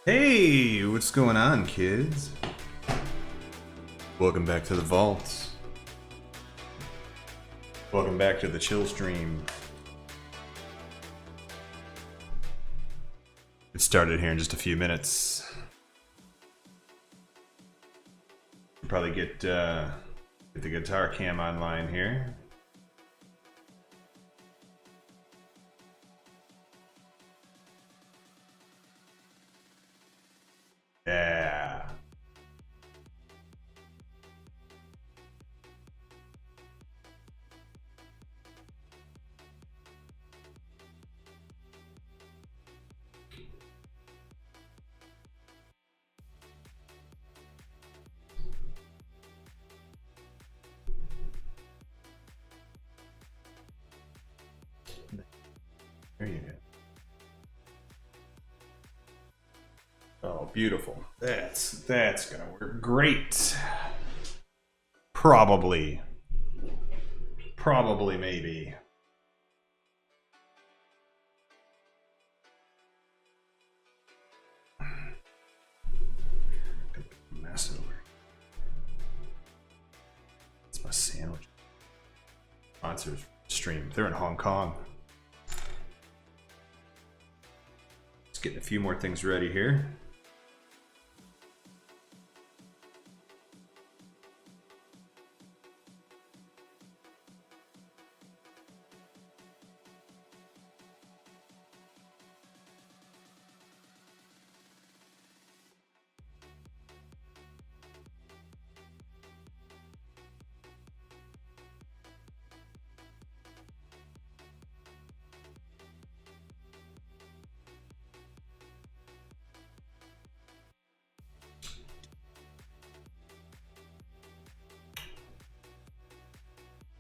Hey, what's going on, kids? Welcome back to the vault. Welcome back to the chill stream. Get started here in just a few minutes. Probably get the guitar cam online here. Yeah. There you go. Oh, beautiful. That's gonna work great. Probably, maybe. Mess over. It's my sandwich. Sponsors stream. They're in Hong Kong. Let's get a few more things ready here.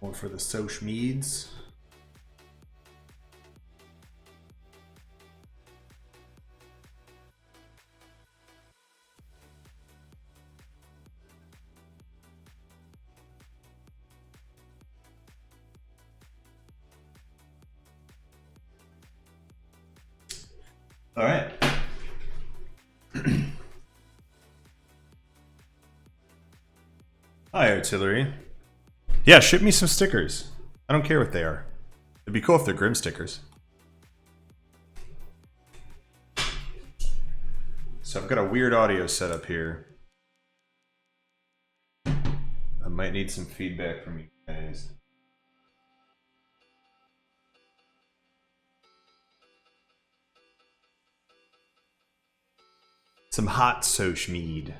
Going for the Soch Meads. All right. Hi, Artillery. Yeah, ship me some stickers. I don't care what they are. It'd be cool if they're Grim stickers. So I've got a weird audio setup here. I might need some feedback from you guys. Some hot Soch Mead.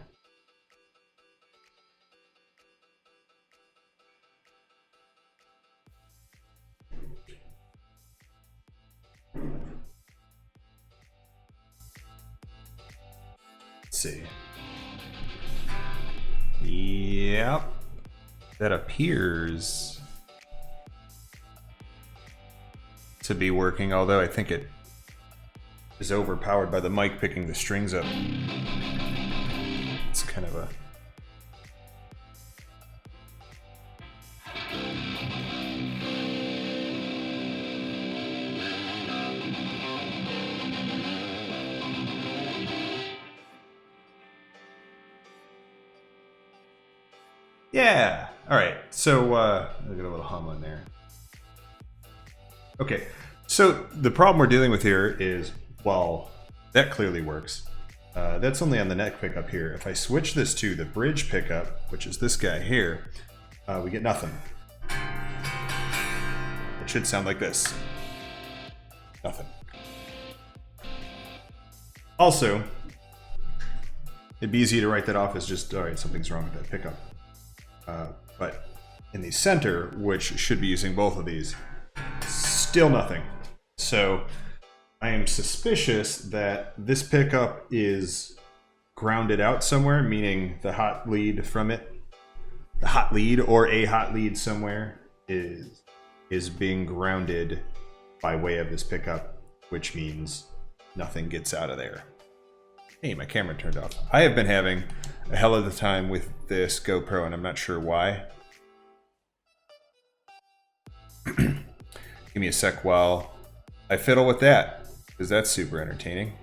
Let's see. Yep. That appears to be working, although I think it is overpowered by the mic picking the strings up. It's kind of a... Yeah. All right. So look at a little hum on there. Okay. So the problem we're dealing with here is, well, that clearly works. That's only on the neck pickup here. If I switch this to the bridge pickup, which is this guy here, we get nothing. It should sound like this. Nothing. Also, it'd be easy to write that off as just, all right, something's wrong with that pickup. But in the center, which should be using both of these, still nothing. So I am suspicious that this pickup is grounded out somewhere, meaning the hot lead from it, the hot lead or a hot lead somewhere is being grounded by way of this pickup, which means nothing gets out of there. Hey, my camera turned off. I have been having a hell of a time with this GoPro, and I'm not sure why. Give me a sec while I fiddle with that, because that's super entertaining.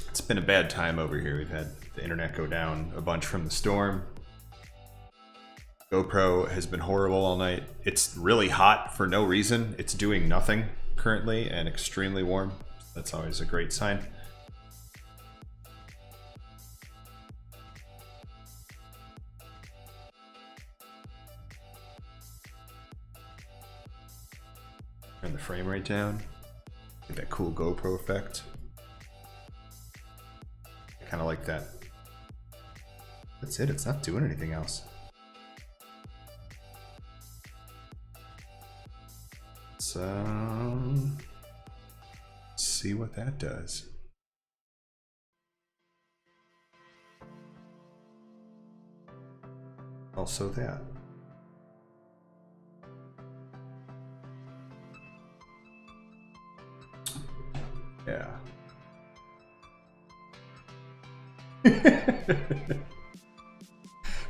It's been a bad time over here. We've had the internet go down a bunch from the storm. GoPro has been horrible all night. It's really hot for no reason. It's doing nothing currently and extremely warm. That's always a great sign. Turn the frame rate down. Get that cool GoPro effect. I kind of like that. That's it. It's not doing anything else. Let's see what that does. Also that. Yeah.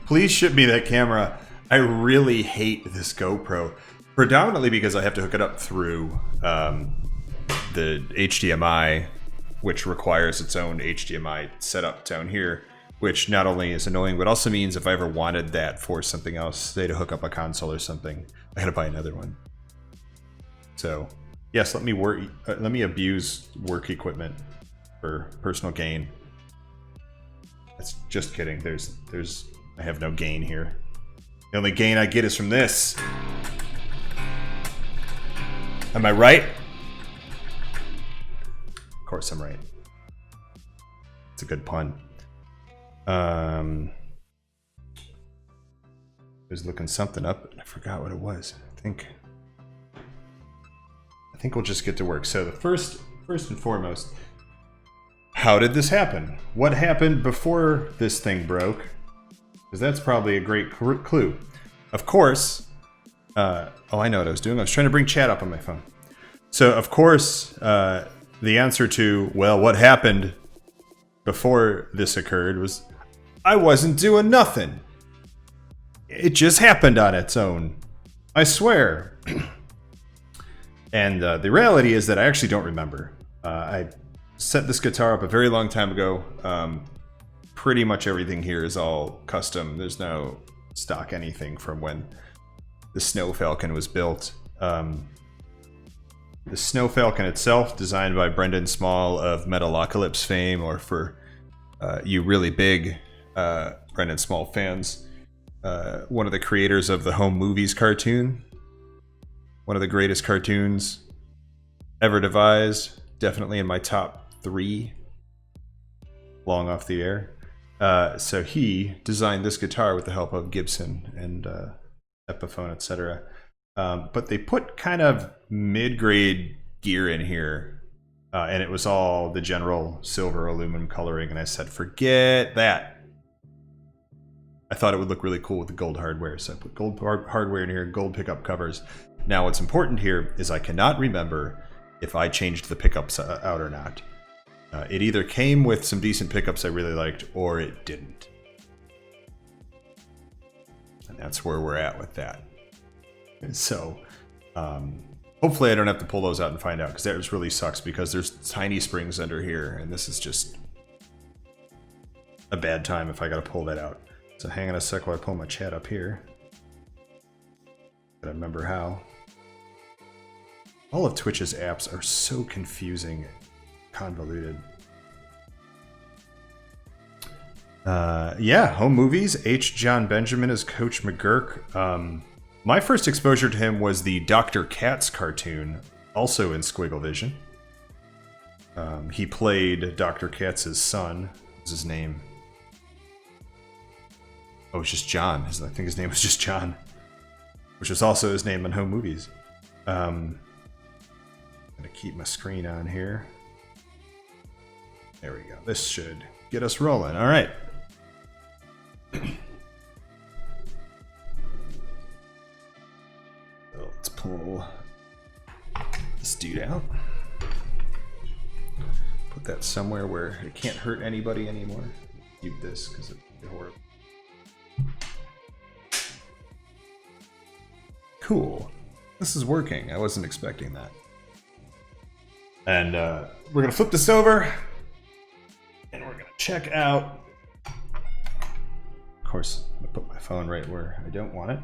Please ship me that camera. I really hate this GoPro. Predominantly because I have to hook it up through the HDMI, which requires its own HDMI setup down here, which not only is annoying, but also means if I ever wanted that for something else, say to hook up a console or something, I gotta buy another one. So yes, let me abuse work equipment for personal gain. That's just kidding. I have no gain here. The only gain I get is from this. Am I right? Of course I'm right. It's a good pun. I was looking something up and I forgot what it was. I I think we'll just get to work. So the first and foremost, how did this happen? What happened before this thing broke? Because that's probably a great clue. Of course, oh, I know what I was doing. I was trying to bring chat up on my phone. So, of course, the answer to, well, what happened before this occurred was, I wasn't doing nothing. It just happened on its own. I swear. And the reality is that I actually don't remember. I set this guitar up a very long time ago. Pretty much everything here is all custom. There's no stock anything from when the Snow Falcon was built. The Snow Falcon itself, designed by Brendon Small of Metalocalypse fame, or for you really big Brendon Small fans, one of the creators of the Home Movies cartoon. One of the greatest cartoons ever devised. Definitely in my top 3. Long off the air. So he designed this guitar with the help of Gibson and Epiphone, etc. But they put kind of mid-grade gear in here. And it was all the general silver aluminum coloring. And I said, forget that. I thought it would look really cool with the gold hardware. So I put gold hardware in here, gold pickup covers. Now what's important here is I cannot remember if I changed the pickups out or not. It either came with some decent pickups I really liked, or it didn't. And that's where we're at with that. So, hopefully I don't have to pull those out and find out, because that just really sucks, because there's tiny springs under here, and this is just a bad time if I gotta pull that out. So hang on a sec while I pull my chat up here. Gotta remember how. All of Twitch's apps are so confusing, convoluted. Yeah, Home Movies. H. John Benjamin as Coach McGurk. My first exposure to him was the Dr. Katz cartoon, also in Squiggle Vision. He played Dr. Katz's son. What's his name? Oh, it's just John. I think his name was just John, which was also his name on Home Movies. I'm gonna keep my screen on here. There we go. This should get us rolling. All right. So let's pull this dude out. Put that somewhere where it can't hurt anybody anymore. Keep this because it'd be horrible. Cool. This is working. I wasn't expecting that. And we're going to flip this over. And we're going to check out. Of course, I'm going to put my phone right where I don't want it.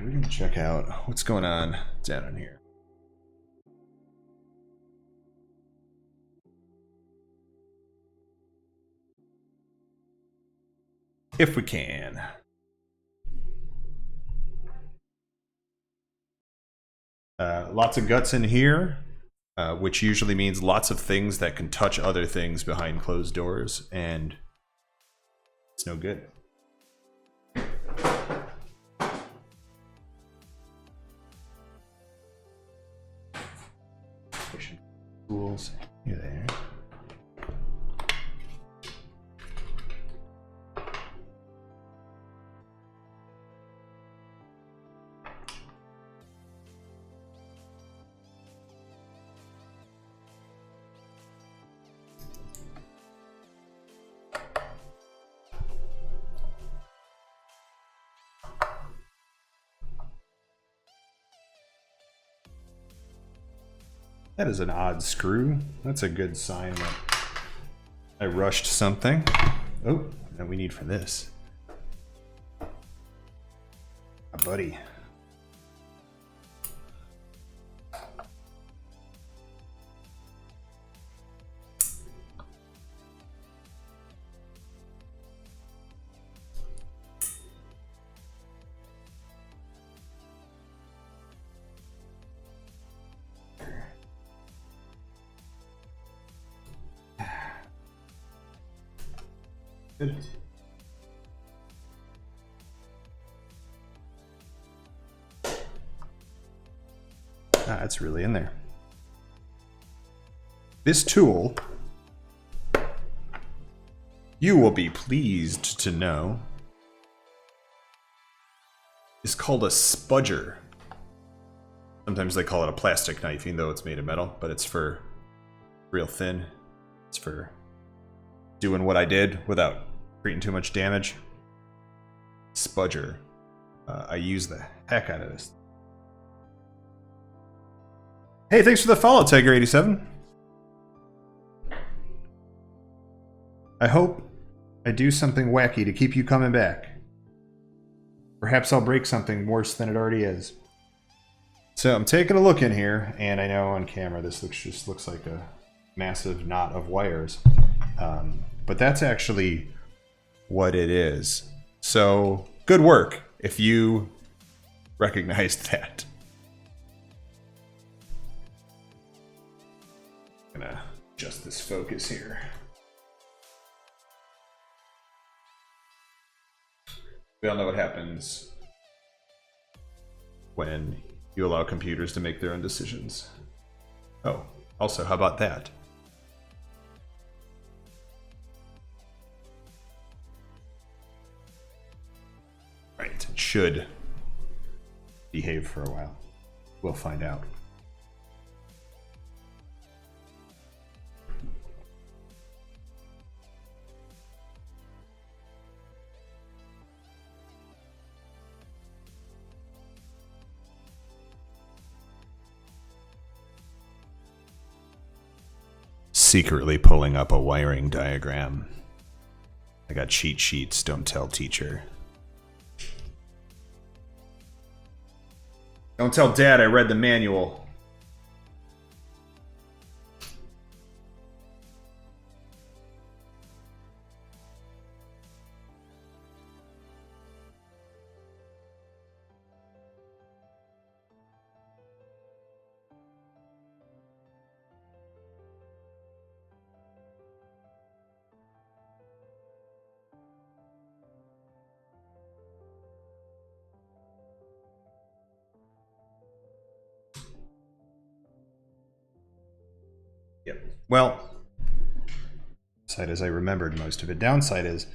We're going to check out what's going on down in here. If we can. Lots of guts in here, which usually means lots of things that can touch other things behind closed doors, and it's no good. Tools, you're there. That is an odd screw. That's a good sign that I rushed something. Oh, and we need for this. A buddy. Good. it's really in there. This tool, you will be pleased to know, is called a spudger. Sometimes they call it a plastic knife, even though it's made of metal, but it's for real thin. It's for doing what I did without creating too much damage. Spudger. I use the heck out of this. Hey, thanks for the follow, Tiger87. I hope I do something wacky to keep you coming back. Perhaps I'll break something worse than it already is. So I'm taking a look in here, and I know on camera this just looks like a massive knot of wires. But that's actually what it is. So good work if you recognized that. I'm gonna adjust this focus here. We all know what happens when you allow computers to make their own decisions. Oh, also, how about that? Right, it should behave for a while. We'll find out. Secretly pulling up a wiring diagram. I got cheat sheets, don't tell teacher. Don't tell Dad I read the manual. Yep. Well, side is I remembered most of it. Downside is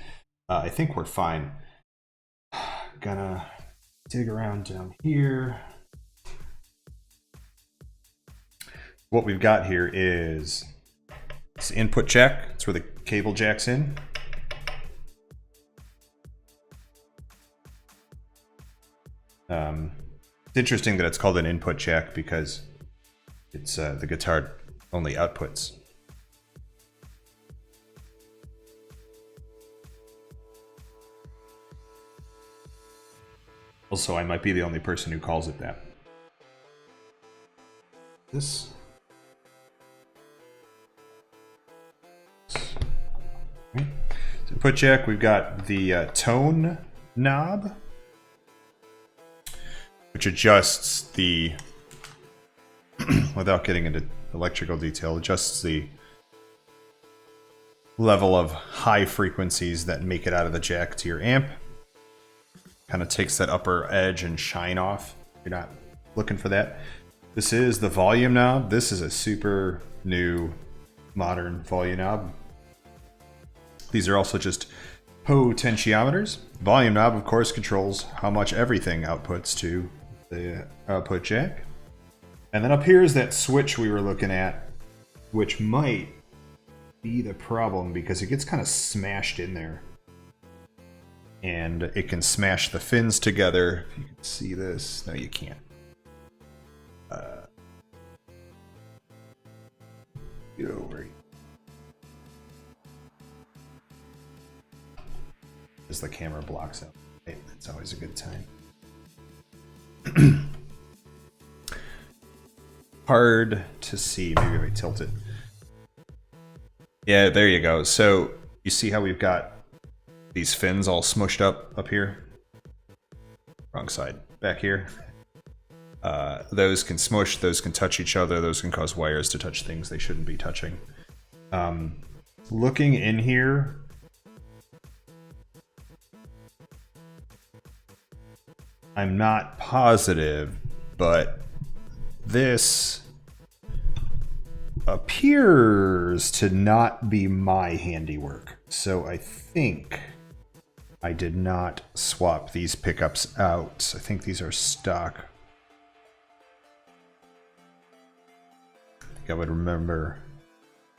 I think we're fine. Gonna dig around down here. What we've got here is this input jack. It's where the cable jack's in. It's interesting that it's called an input jack because it's the guitar only outputs. Also, I might be the only person who calls it that. This. So input jack, we've got the tone knob, which adjusts the, without getting into electrical detail, adjusts the level of high frequencies that make it out of the jack to your amp. Kind of takes that upper edge and shine off. You're not looking for that. This is the volume knob. This is a super new modern volume knob. These are also just potentiometers. Volume knob, of course, controls how much everything outputs to the output jack. And then up here is that switch we were looking at, which might be the problem because it gets kind of smashed in there. And it can smash the fins together. If you can see this. No, you can't. Get over here. As the camera blocks out. Hey, that's always a good time. Hard to see. Maybe if I tilt it. Yeah, there you go. So you see how we've got these fins all smushed up here? Wrong side. Back here. Those can smush, those can touch each other, those can cause wires to touch things they shouldn't be touching. Looking in here, I'm not positive, but this appears to not be my handiwork. So I think I did not swap these pickups out. I think these are stock. I think I would remember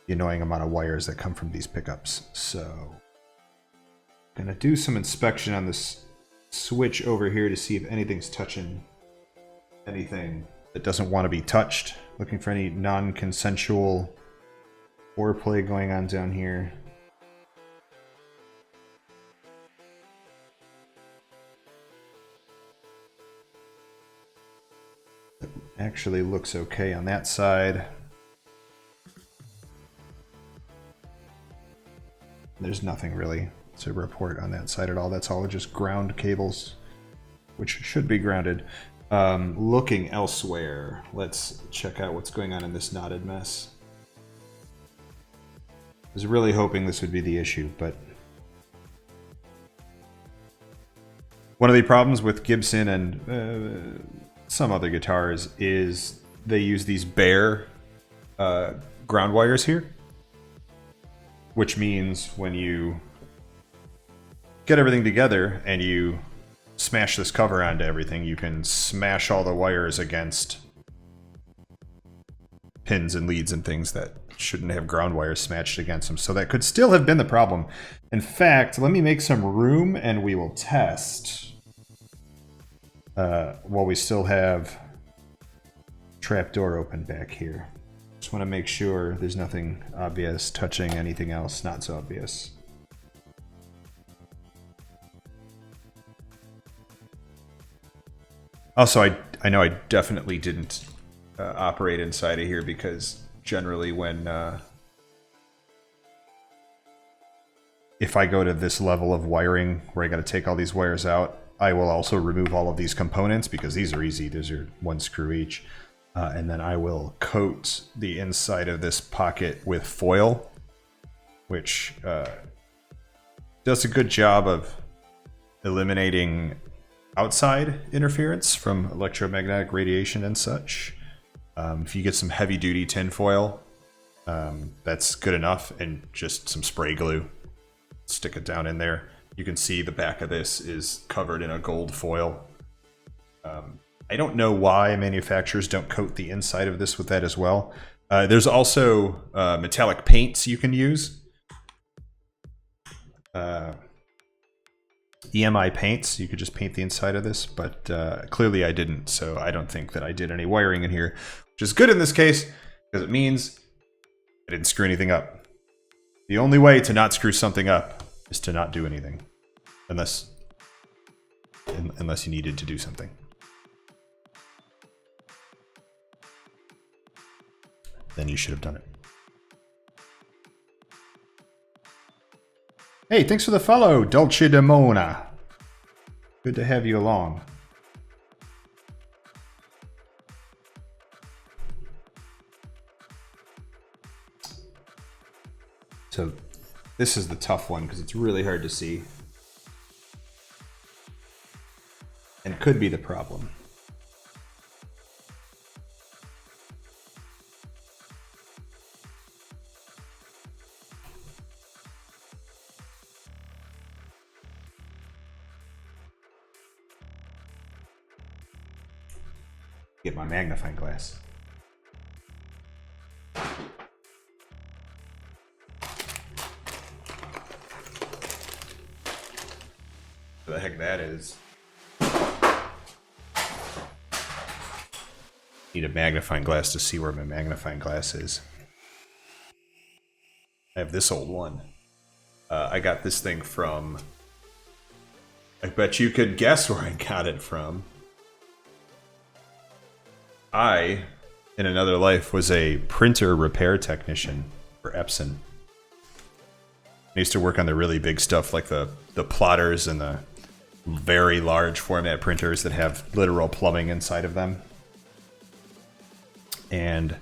the annoying amount of wires that come from these pickups. So I'm gonna do some inspection on this switch over here to see if anything's touching anything that doesn't want to be touched. Looking for any non-consensual foreplay going on down here. It actually looks okay on that side. There's nothing really to report on that side at all. That's all just ground cables, which should be grounded. Looking elsewhere, let's check out what's going on in this knotted mess. I was really hoping this would be the issue, but one of the problems with Gibson and some other guitars is they use these bare ground wires here, which means when you get everything together and you smash this cover onto everything, you can smash all the wires against pins and leads and things that shouldn't have ground wires smashed against them. So that could still have been the problem. In fact, let me make some room and we will test while we still have trapdoor open back here. Just want to make sure there's nothing obvious touching anything else not so obvious. Also, I know I definitely didn't operate inside of here because generally when if I go to this level of wiring where I got to take all these wires out, I will also remove all of these components because these are easy. These are one screw each. And then I will coat the inside of this pocket with foil, which does a good job of eliminating outside interference from electromagnetic radiation and such. If you get some heavy duty tin foil, that's good enough, and just some spray glue. Stick it down in there. You can see the back of this is covered in a gold foil. I don't know why manufacturers don't coat the inside of this with that as well. There's also metallic paints you can use. EMI paints, you could just paint the inside of this, but clearly I didn't, so I don't think that I did any wiring in here, which is good in this case, because it means I didn't screw anything up. The only way to not screw something up is to not do anything, unless you needed to do something. Then you should have done it. Hey, thanks for the follow, Dolce de Mona. Good to have you along. So this is the tough one because it's really hard to see. And could be the problem. Get my magnifying glass. What the heck that is? Need a magnifying glass to see where my magnifying glass is. I have this old one. I got this thing from... I bet you could guess where I got it from. I, in another life, was a printer repair technician for Epson. I used to work on the really big stuff like the plotters and the very large format printers that have literal plumbing inside of them. And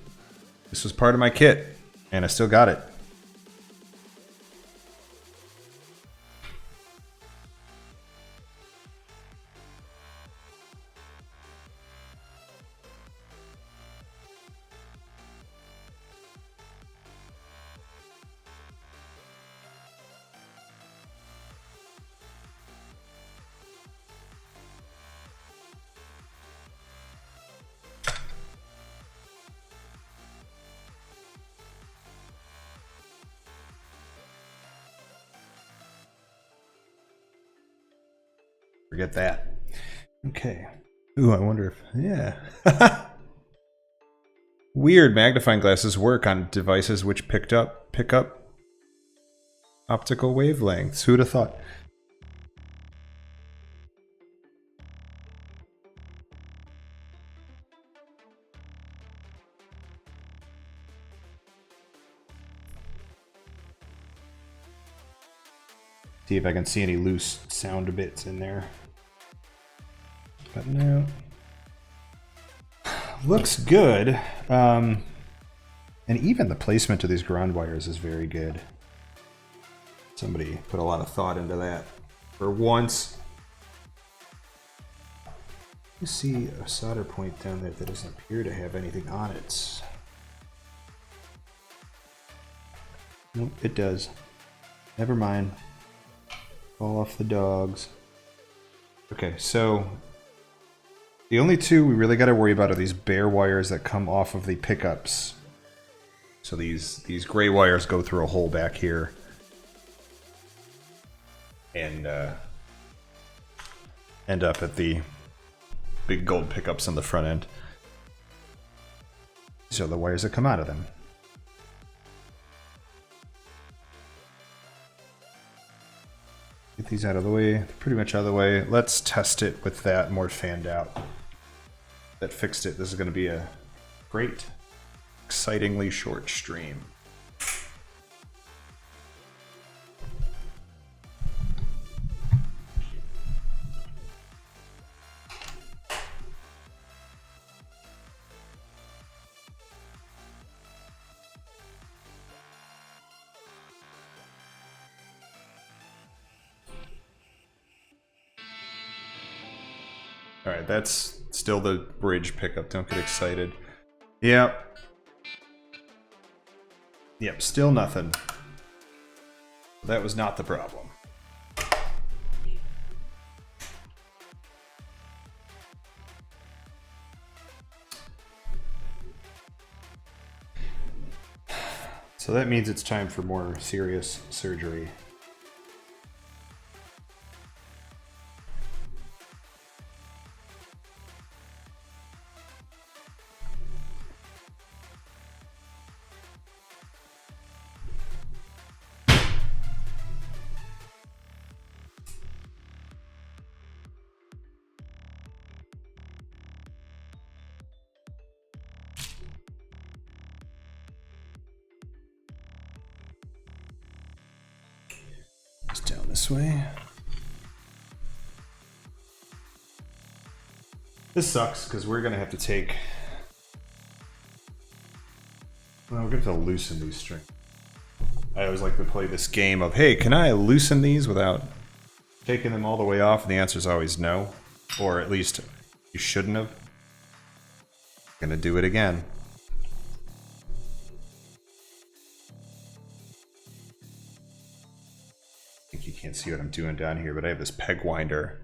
this was part of my kit, and I still got it. Forget that. Okay. Ooh, I wonder if... Yeah. Weird, magnifying glasses work on devices which pick up optical wavelengths. Who'd have thought? See if I can see any loose sound bits in there. But no. Looks good. And even the placement of these ground wires is very good. Somebody put a lot of thought into that. For once. You see a solder point down there that doesn't appear to have anything on it. Nope, it does. Never mind. Fall off the dogs. Okay, so the only two we really got to worry about are these bare wires that come off of the pickups. So these gray wires go through a hole back here. And end up at the big gold pickups on the front end. These are the wires that come out of them. Get these out of the way, pretty much out of the way. Let's test it with that more fanned out. That fixed it. This is going to be a great, excitingly short stream. Alright, that's still the bridge pickup. Don't get excited. Yep. Yep, still nothing. That was not the problem. So that means it's time for more serious surgery. Down this way. This sucks because we're gonna have to take. Well, we're gonna have to loosen these strings. I always like to play this game of, hey, can I loosen these without taking them all the way off? And the answer is always no, or at least you shouldn't have. Gonna do it again. You can't see what I'm doing down here, but I have this peg winder,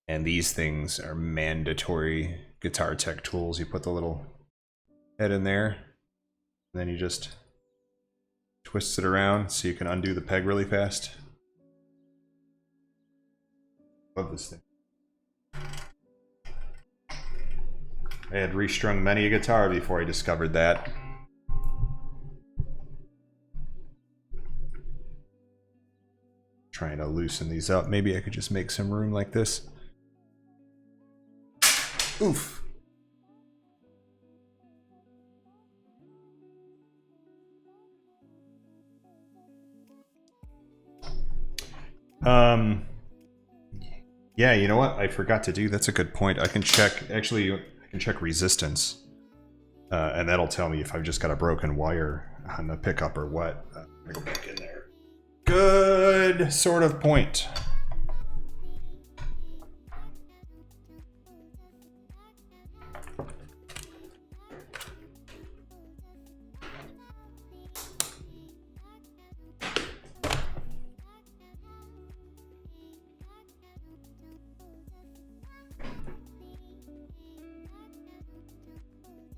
and these things are mandatory guitar tech tools. You put the little head in there, and then you just twist it around so you can undo the peg really fast. Love this thing. I had restrung many a guitar before I discovered that. Trying to loosen these up. Maybe I could just make some room like this. Oof. Yeah, you know what? I forgot to do. That's a good point. I can check. Actually, I can check resistance, and that'll tell me if I've just got a broken wire on the pickup or what. I'm gonna go back in there. Good sort of point.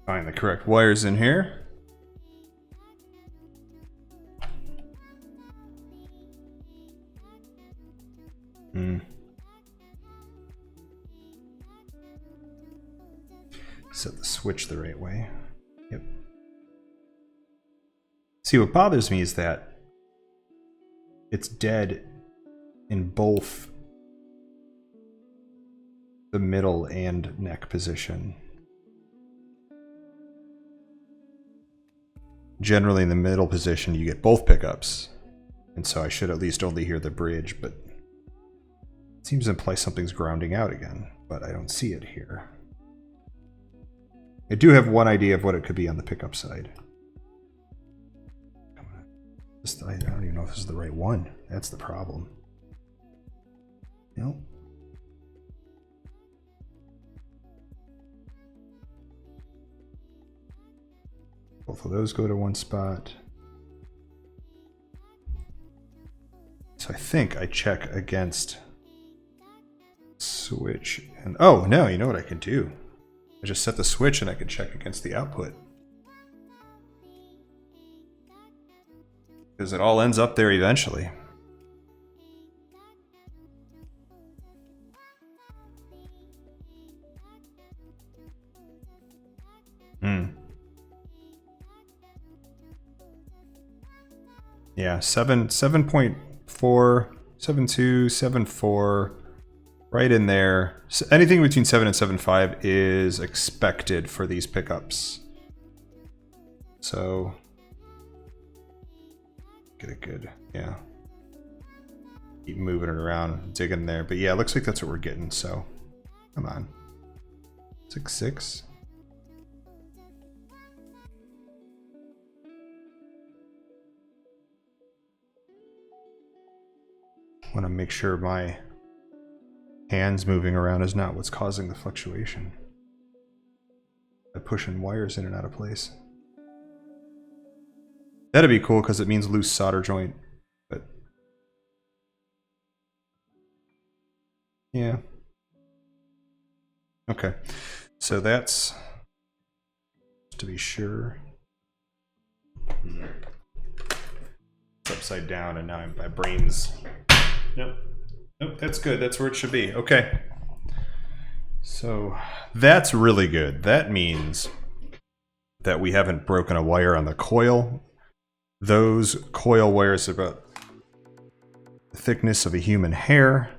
Find the correct wires in here. set the switch the right way. Yep. See, what bothers me is that it's dead in both the middle and neck position. Generally in the middle position you get both pickups, and so I should at least only hear the bridge, but it seems to imply something's grounding out again, but I don't see it here. I do have one idea of what it could be on the pickup side. I don't even know if this is the right one. That's the problem. Nope. Both of those go to one spot. So I think I check against switch and oh no, you know what I can do? I just set the switch and I can check against the output. Because it all ends up there eventually. Yeah, 7.4, 7.2, 7.4, right in there. So anything between 7 and 7.5 is expected for these pickups. So get it good, yeah. Keep moving it around, digging there. But yeah, it looks like that's what we're getting, so come on. 6.6. Want to make sure my hands moving around is not what's causing the fluctuation. By pushing wires in and out of place. That'd be cool because it means loose solder joint, but yeah. Okay, so that's just to be sure. It's upside down and now my brain's... Nope. Nope, that's good. That's where it should be. Okay. So that's really good. That means that we haven't broken a wire on the coil. Those coil wires are about the thickness of a human hair.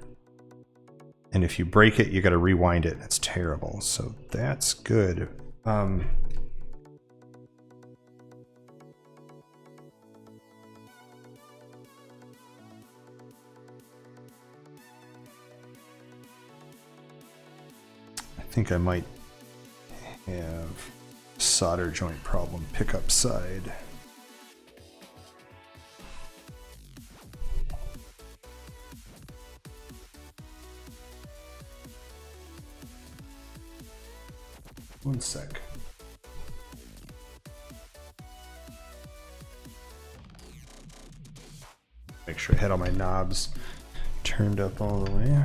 And if you break it, you got to rewind it. It's terrible. So that's good. I think I might have solder joint problem pickup side. One sec. Make sure I had all my knobs turned up all the way.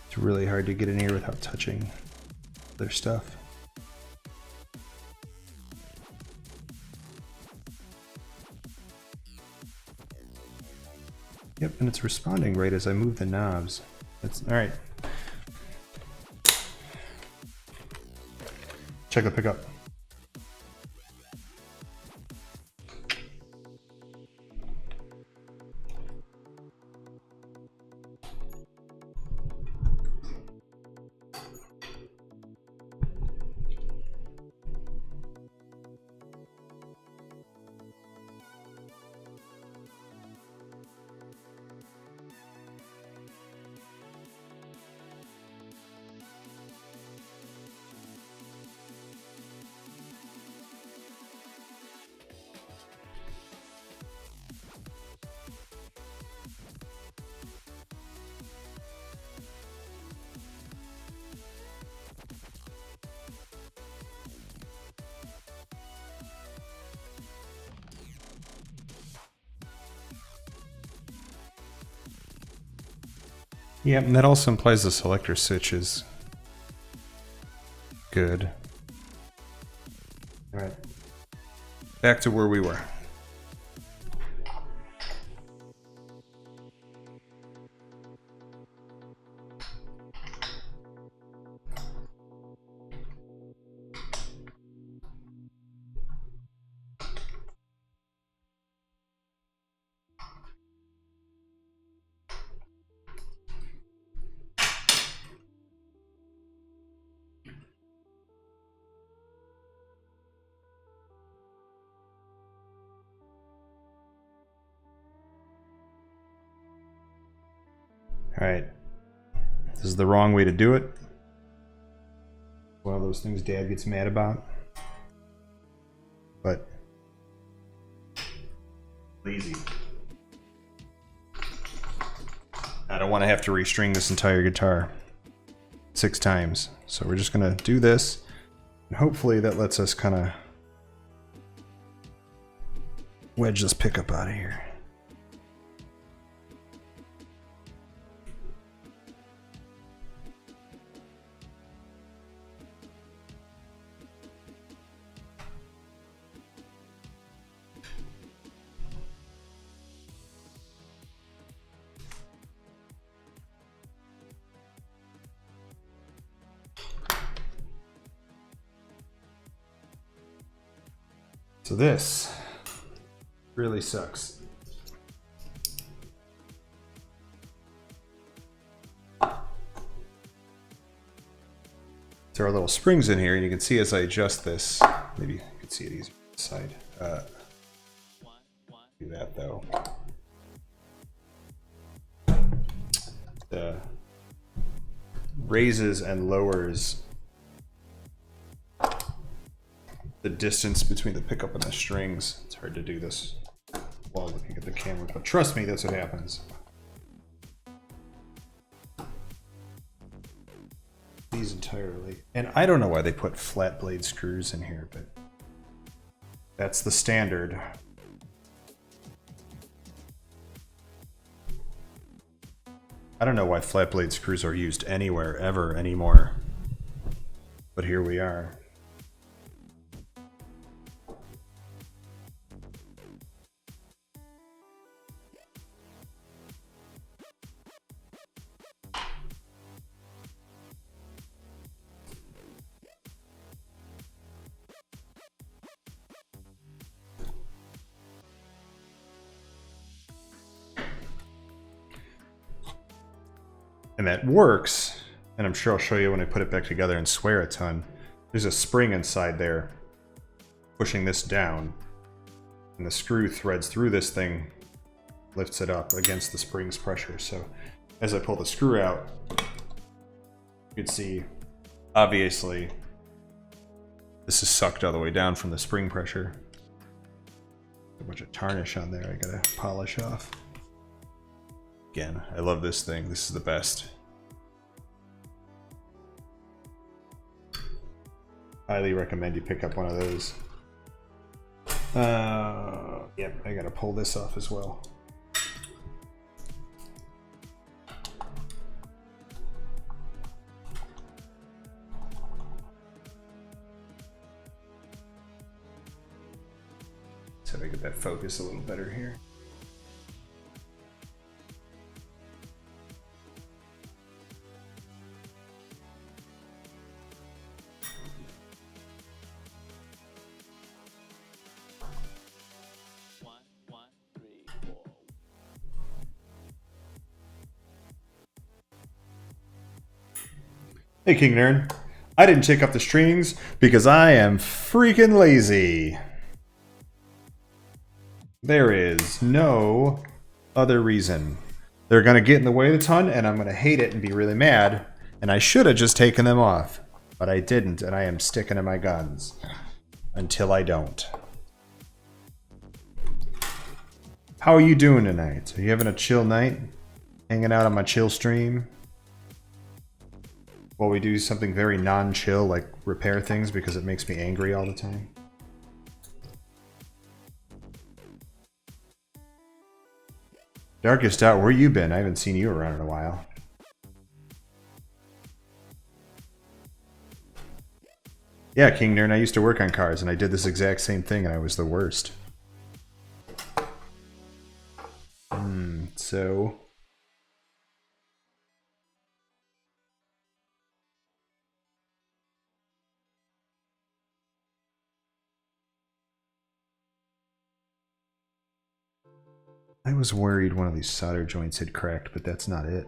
It's really hard to get in here without touching their stuff. Yep, and it's responding right as I move the knobs. That's all right. Check the pickup. Yeah, and that also implies the selector switch is good. All right, back to where we were. Alright. This is the wrong way to do it. One of those things Dad gets mad about. But lazy. I don't want to have to restring this entire guitar 6 times. So we're just going to do this. And hopefully that lets us kind of wedge this pickup out of here. So this really sucks. There are little springs in here, and you can see as I adjust this, maybe you can see it easier on the side. Do that though. The raises and lowers the distance between the pickup and the strings. It's hard to do this while looking at the camera, but trust me, that's what happens. These entirely. And I don't know why they put flat blade screws in here, but that's the standard. I don't know why flat blade screws are used anywhere ever anymore, but here we are. And that works, and I'm sure I'll show you when I put it back together and swear a ton. There's a spring inside there pushing this down, and the screw threads through this thing, lifts it up against the spring's pressure. So as I pull the screw out, you can see, obviously, this is sucked all the way down from the spring pressure. A bunch of tarnish on there I gotta polish off. Again, I love this thing. This is the best. Highly recommend you pick up one of those. Yep, I gotta pull this off as well. So I get that focus a little better here. Hey King Nerd, I didn't take up the strings because I am freaking lazy. There is no other reason. They're gonna get in the way a ton and I'm gonna hate it and be really mad, and I should have just taken them off, but I didn't, and I am sticking to my guns until I don't. How are you doing tonight? Are you having a chill night? Hanging out on my chill stream? While we do something very non-chill, like repair things because it makes me angry all the time. Darkest Out, where you been? I haven't seen you around in a while. Yeah, King Nern, I used to work on cars, and I did this exact same thing, and I was the worst. So... I was worried one of these solder joints had cracked, but that's not it.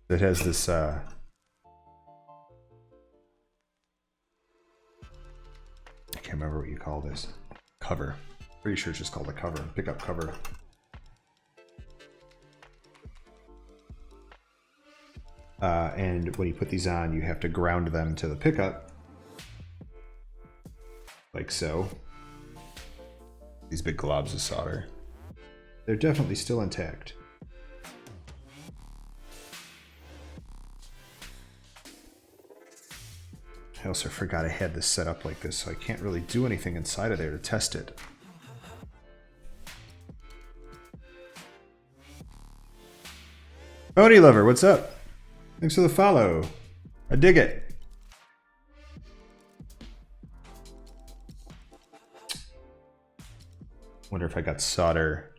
It has this, I can't remember what you call this. Cover. Pretty sure it's just called a cover. Pickup cover. And when you put these on, you have to ground them to the pickup. Like so. These big globs of solder. They're definitely still intact. I also forgot I had this set up like this, so I can't really do anything inside of there to test it. Pony Lover, what's up? Thanks for the follow. I dig it. Wonder if I got solder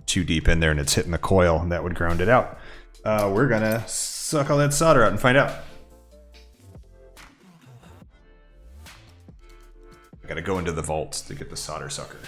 too deep in there and it's hitting the coil, and that would ground it out. We're gonna suck all that solder out and find out. I gotta go into the vaults to get the solder sucker.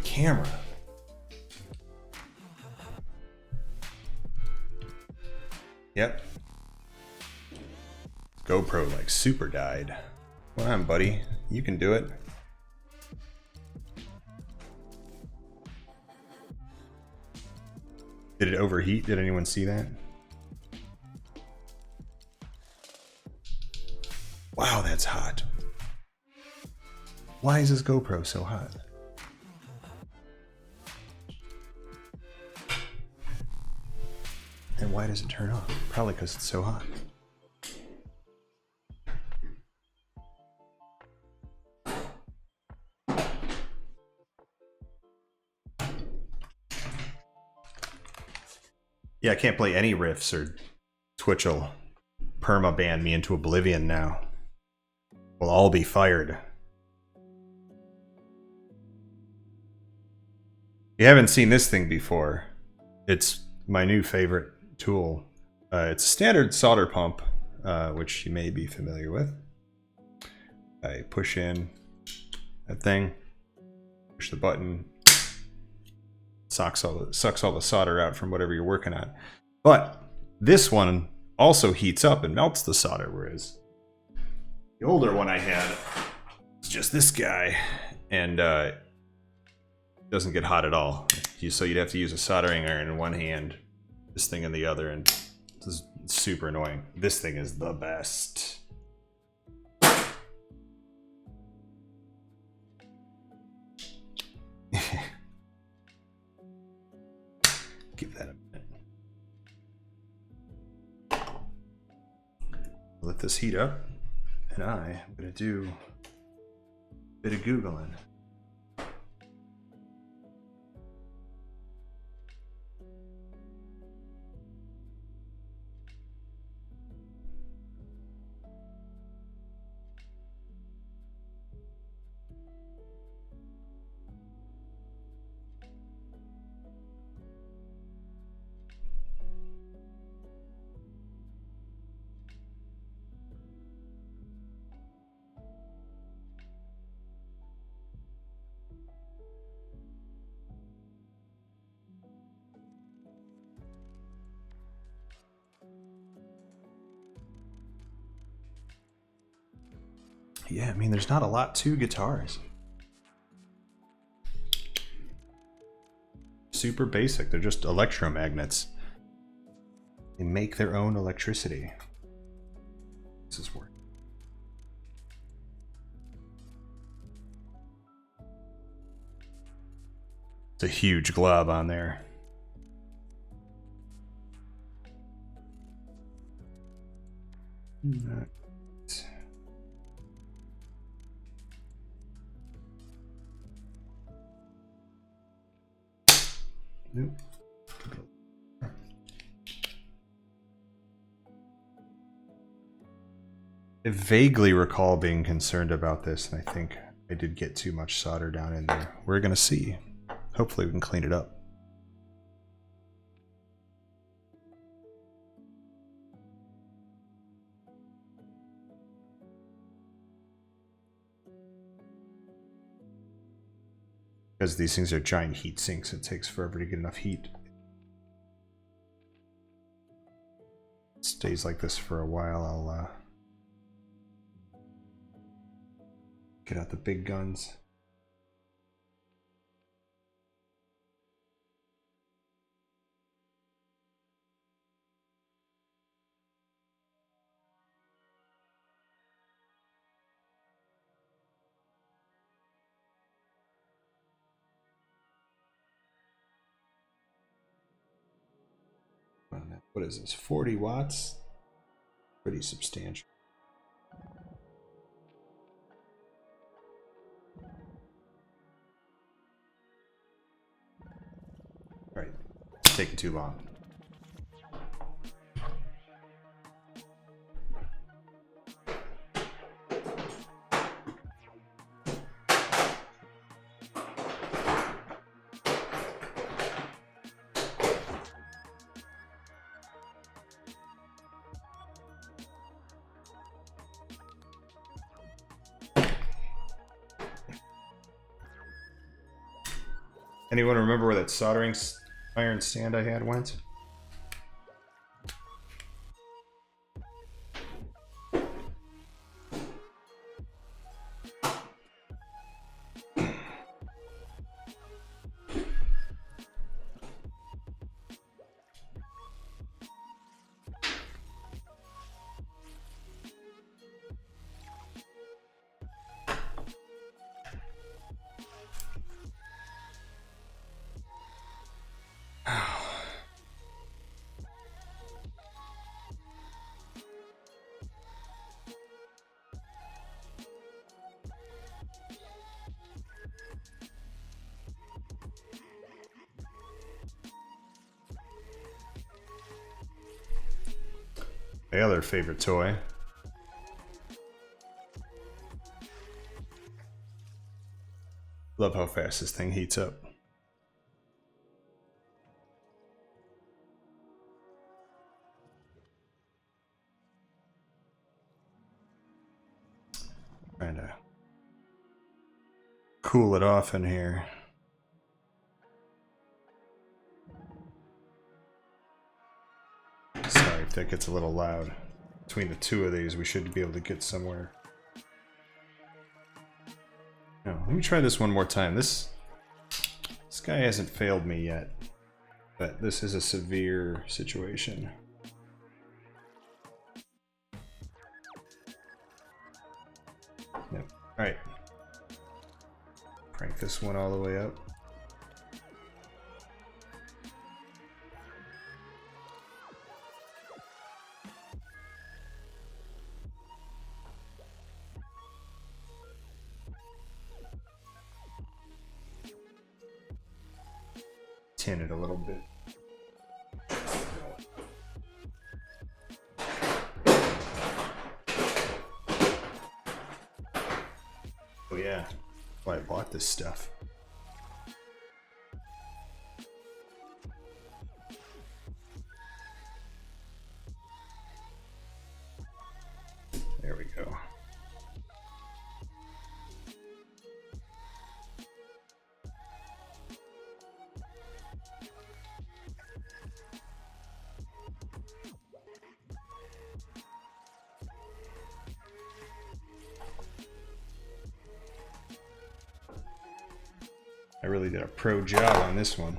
Camera. Yep. GoPro like super died. Come on, buddy. You can do it. Did it overheat? Did anyone see that? Wow, that's hot. Why is this GoPro so hot? And why does it turn off? Probably because it's so hot. Yeah, I can't play any riffs or Twitch will perma-ban me into oblivion now. We'll all be fired. You haven't seen this thing before. It's my new favorite tool. It's a standard solder pump, which you may be familiar with. I push in that thing, push the button, sucks all the solder out from whatever you're working on. But this one also heats up and melts the solder, whereas the older one I had is just this guy, and it doesn't get hot at all. So you'd have to use a soldering iron in one hand, this thing in the other, and this is super annoying. This thing is the best. Give that a minute. Let this heat up, and I am going to do a bit of Googling. Yeah, I mean, there's not a lot to guitars. Super basic. They're just electromagnets. They make their own electricity. This is work. It's a huge glob on there. Nope. I vaguely recall being concerned about this, and I think I did get too much solder down in there. We're gonna see. Hopefully we can clean it up. Because these things are giant heat sinks, it takes forever to get enough heat. It stays like this for a while. I'll get out the big guns. What is this? 40 watts? Pretty substantial. All right, it's taking too long. Anyone remember where that soldering iron stand I had went? My other favorite toy. Love how fast this thing heats up. Trying to cool it off in here. Sorry if that gets a little loud. Between the two of these, we should be able to get somewhere. No, let me try this one more time. This guy hasn't failed me yet, but this is a severe situation. Yep. All right. Crank this one all the way up. Tin it a little bit. Oh yeah, that's why I bought this stuff. There we go. really did a pro job on this one.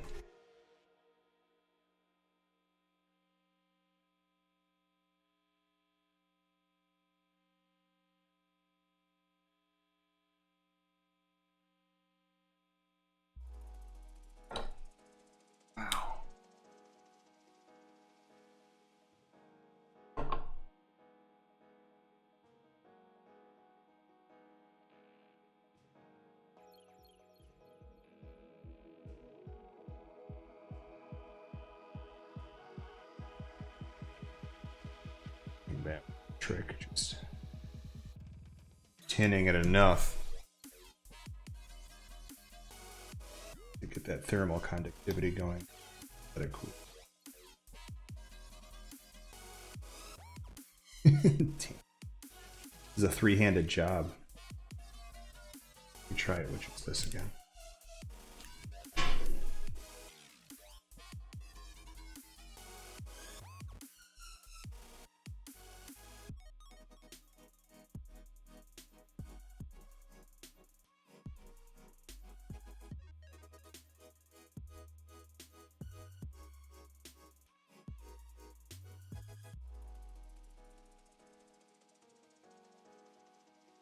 Wow. That trick, just tinning it enough to get that thermal conductivity going. That cool. This is a three-handed job. Let me try it. Which is this again?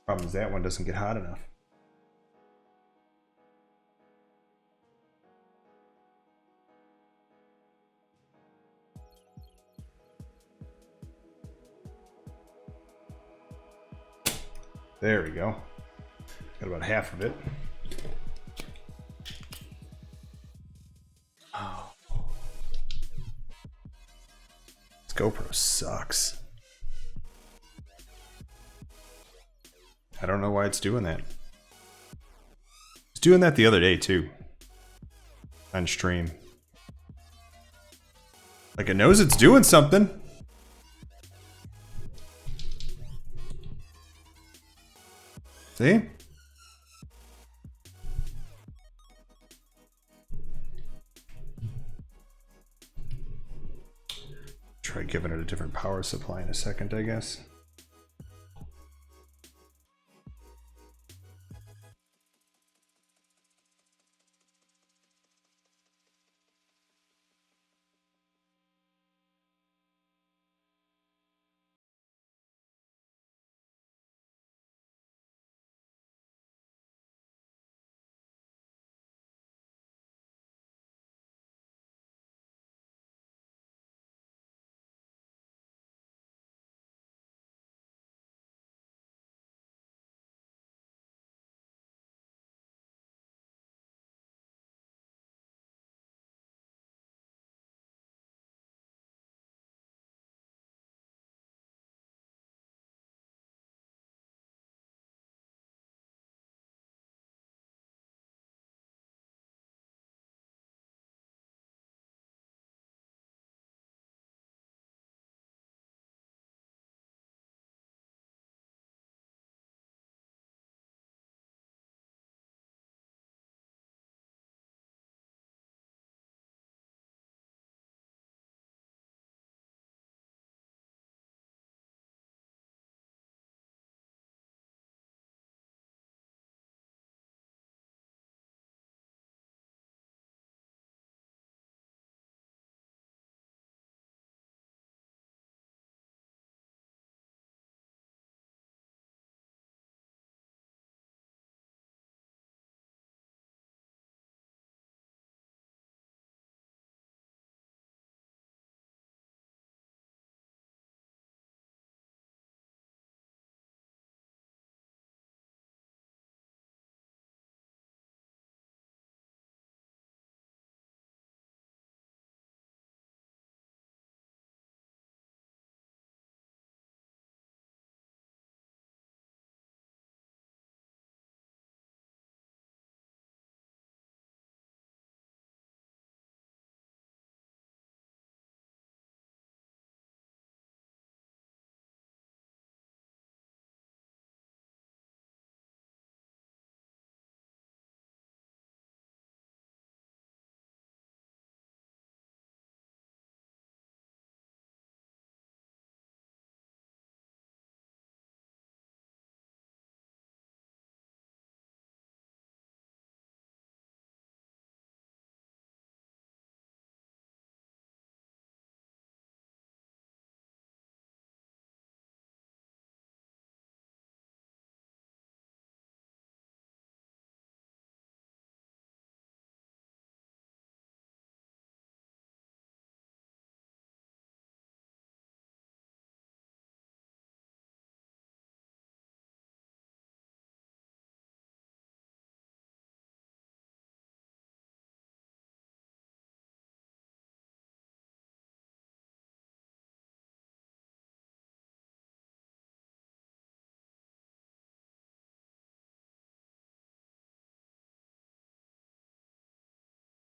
Problem is that one doesn't get hot enough. There we go. Got about half of it. Oh. This GoPro sucks. I don't know why it's doing that. It's doing that the other day too. On stream. Like it knows it's doing something. See? Try giving it a different power supply in a second, I guess.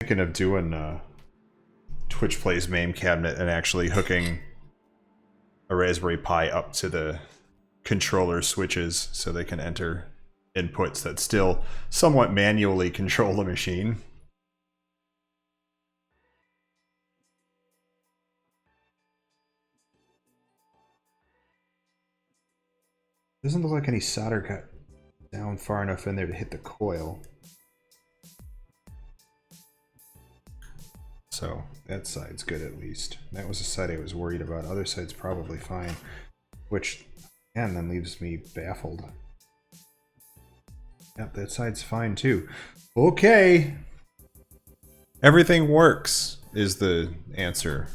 Thinking of doing Twitch Plays MAME cabinet and actually hooking a Raspberry Pi up to the controller switches so they can enter inputs that still somewhat manually control the machine. Doesn't look like any solder got down far enough in there to hit the coil. So that side's good at least. That was the side I was worried about. Other side's probably fine. Which, again, then leaves me baffled. Yep, that side's fine too. Okay! Everything works, is the answer.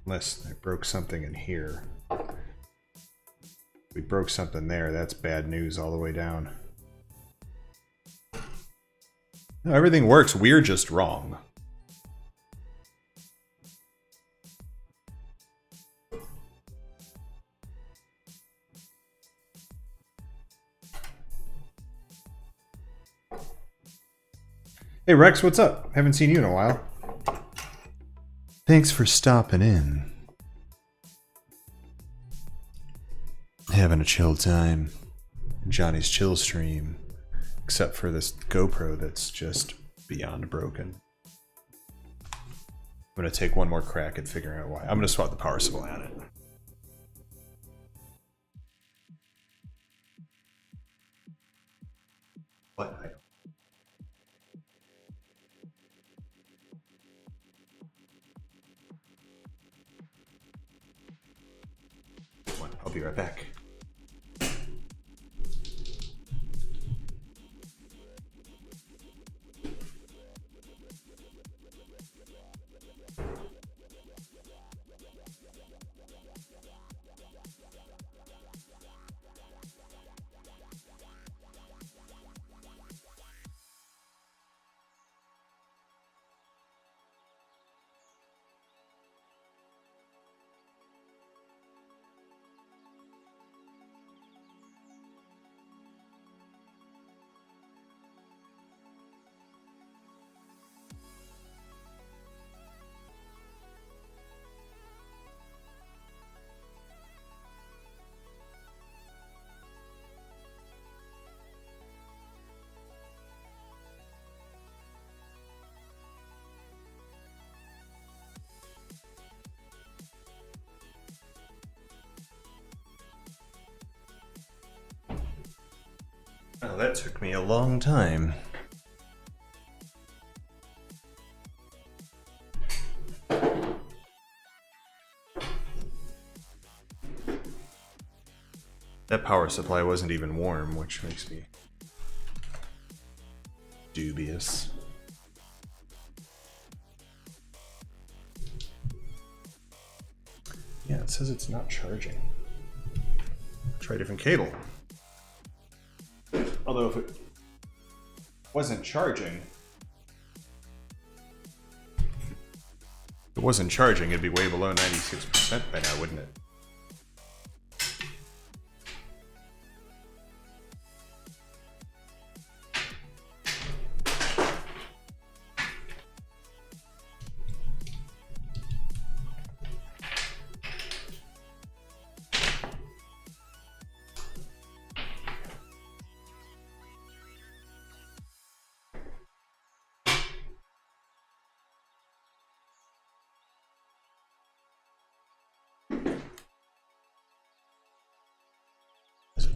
Unless I broke something in here. If we broke something there, that's bad news all the way down. No, everything works, we're just wrong. Hey Rex, what's up? Haven't seen you in a while. Thanks for stopping in. Having a chill time. Johnny's chill stream. Except for this GoPro that's just beyond broken. I'm gonna take one more crack at figuring out why. I'm gonna swap the power supply on it. What? I'll be right back. Oh, that took me a long time. That power supply wasn't even warm, which makes me dubious. Yeah, it says it's not charging. Try a different cable. Although if it wasn't charging, it'd be way below 96% by now, wouldn't it?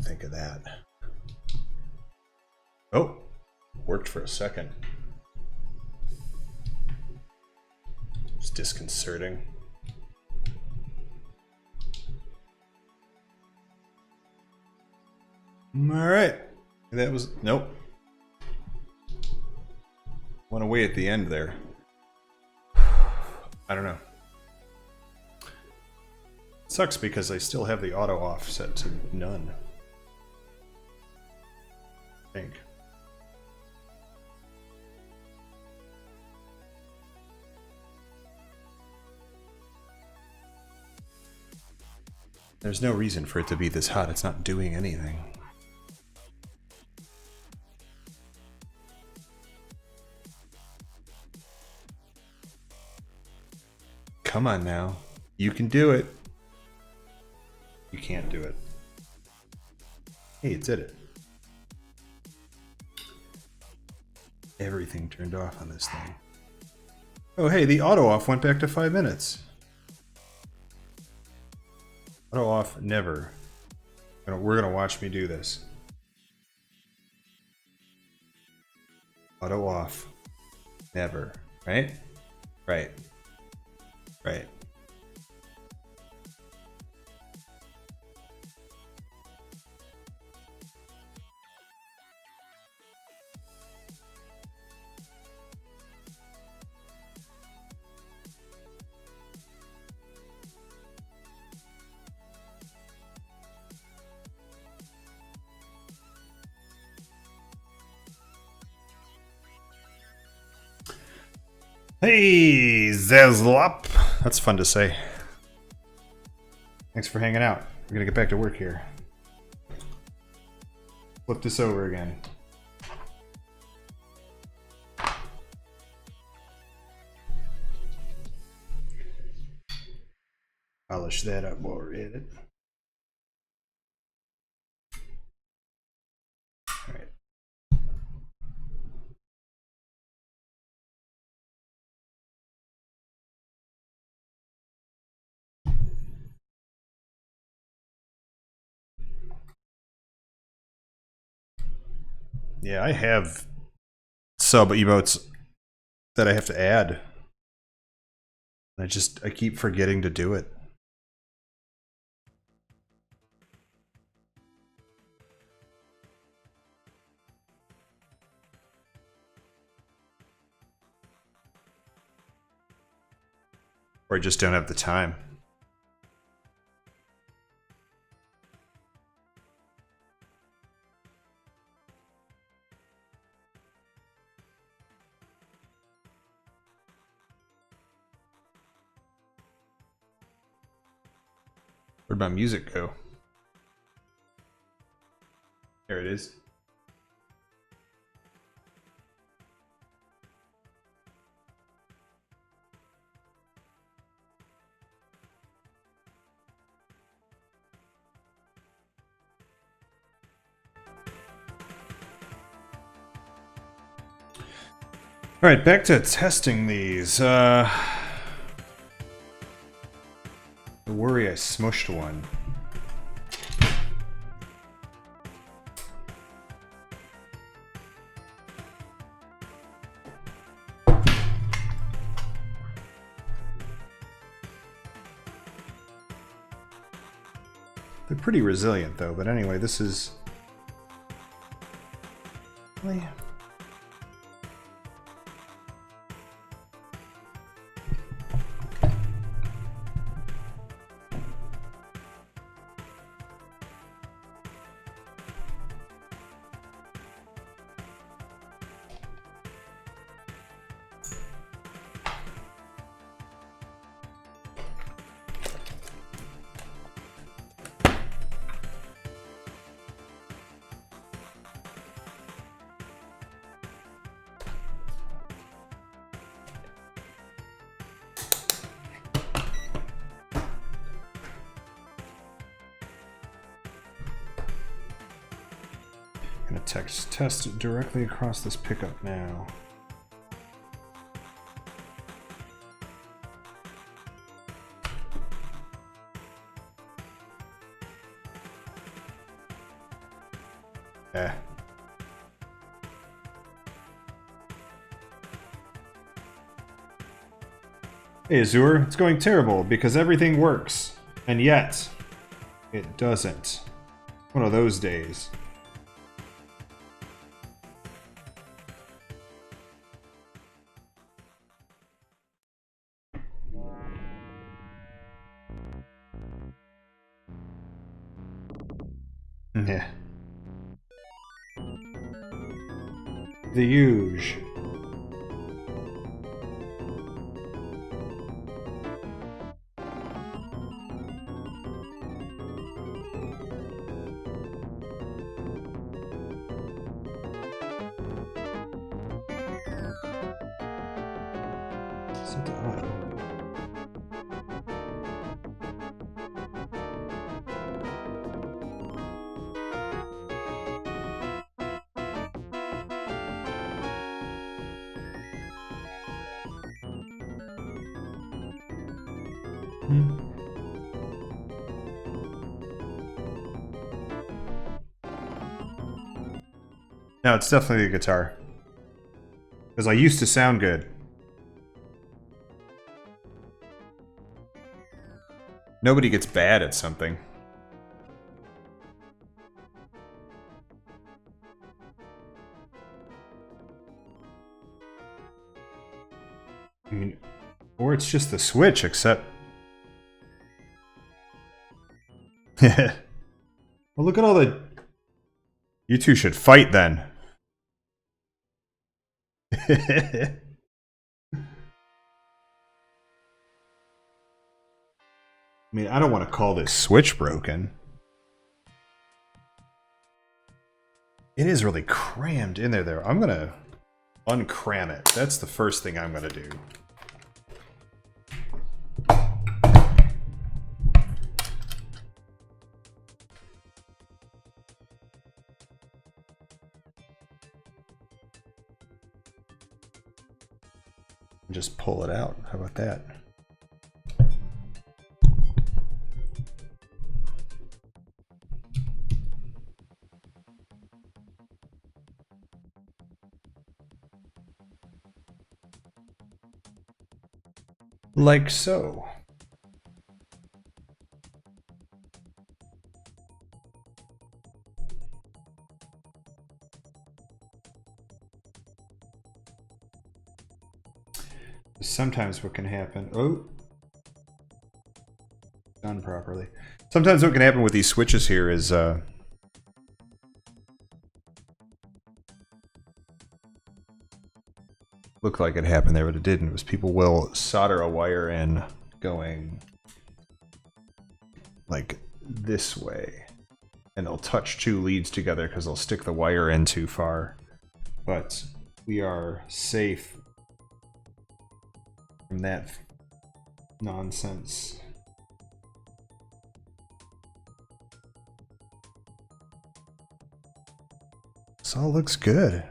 Think of that. Oh, worked for a second. It's disconcerting. All right, that was nope. Went away at the end there. I don't know. Sucks because I still have the auto off set to none. I think. There's no reason for it to be this hot. It's not doing anything. Come on now. You can do it. You can't do it. Hey, it did it. Everything turned off on this thing. Oh, hey, the auto off went back to 5 minutes. Auto off, never. We're gonna watch me do this. Auto off, never. Right? Right. Right. Hey, Zezlop. That's fun to say. Thanks for hanging out. We're gonna get back to work here. Flip this over again. Polish that up while we're at it. All right. Yeah, I have sub emotes that I have to add. I keep forgetting to do it. Or I just don't have the time. Where'd my music go? There it is. All right, back to testing these. I worry I smushed one. They're pretty resilient though, but anyway, this is... Really? Test it directly across this pickup now. Eh. Hey Azure, it's going terrible because everything works, and yet it doesn't. One of those days. Yeah. The huge. No, it's definitely the guitar. Because I used to sound good. Nobody gets bad at something. I mean, or it's just the Switch, except... Well, look at all the... You two should fight, then. I mean, I don't want to call this Switch broken. It is really crammed in there. I'm gonna uncram it. That's the first thing I'm gonna do. Just pull it out. How about that? Like so. Sometimes what can happen... Oh! Done properly. Sometimes what can happen with these switches here is... Looked like it happened there, but it didn't. It was people will solder a wire in going... like this way. And they'll touch two leads together because they'll stick the wire in too far. But we are safe from that nonsense. This all looks good.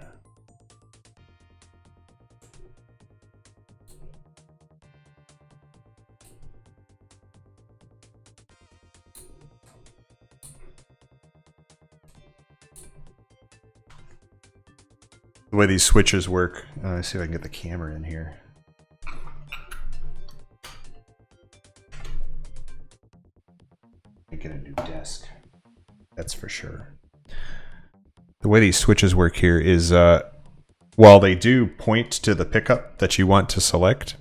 The way these switches work. Let's see if I can get the camera in here. Get a new desk. That's for sure. The way these switches work here is, while they do point to the pickup that you want to select,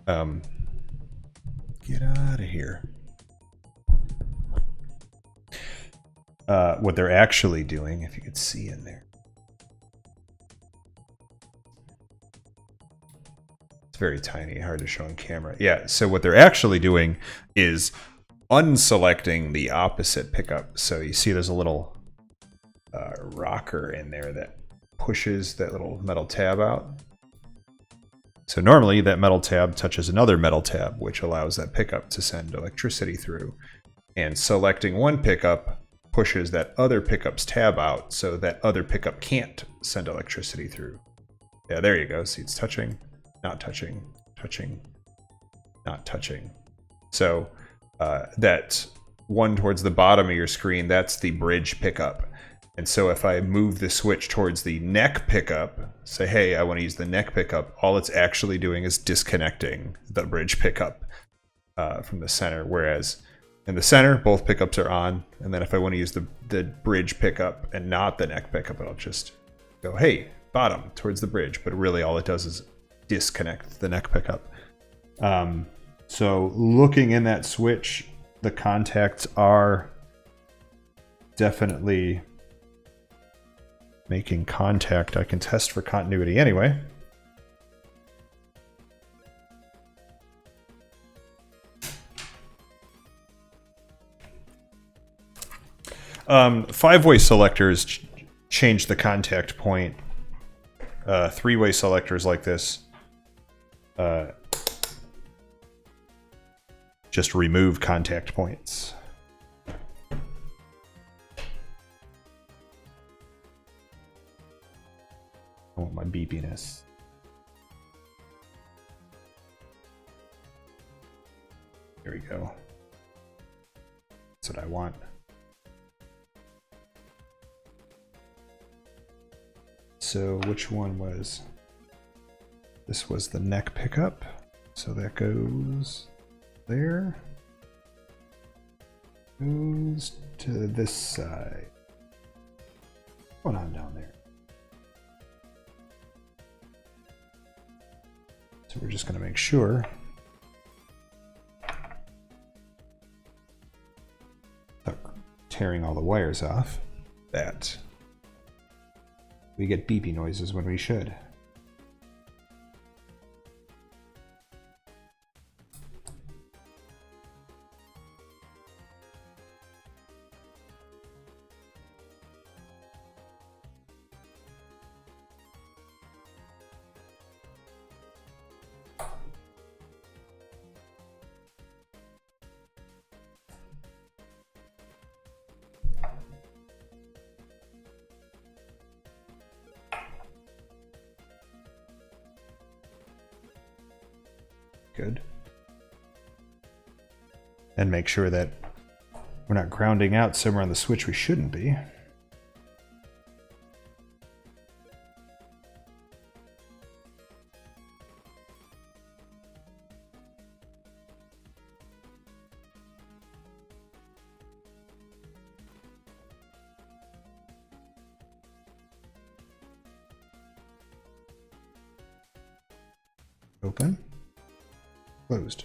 get out of here. What they're actually doing, if you could see in there. It's very tiny, hard to show on camera. Yeah, so what they're actually doing is unselecting the opposite pickup. So you see there's a little rocker in there that pushes that little metal tab out. So normally that metal tab touches another metal tab, which allows that pickup to send electricity through. And selecting one pickup pushes that other pickup's tab out, so that other pickup can't send electricity through. Yeah, there you go. See, it's touching, not touching, touching, not touching. So that one towards the bottom of your screen, that's the bridge pickup. And so if I move the switch towards the neck pickup, say, hey, I want to use the neck pickup, all it's actually doing is disconnecting the bridge pickup from the center. Whereas in the center, both pickups are on. And then if I want to use the bridge pickup and not the neck pickup, I'll just go, hey, bottom towards the bridge. But really all it does is disconnect the neck pickup. So looking in that switch, the contacts are definitely making contact. I can test for continuity anyway. Five-way selectors change the contact point. Three-way selectors like this just remove contact points. I want my beepiness. There we go. That's what I want. So which one was... This was the neck pickup. So that goes there. Goes to this side. What's going on down there? So we're just going to make sure tearing all the wires off that we get beepy noises when we should. Good. And make sure that we're not grounding out somewhere on the switch we shouldn't be. Open. Closed.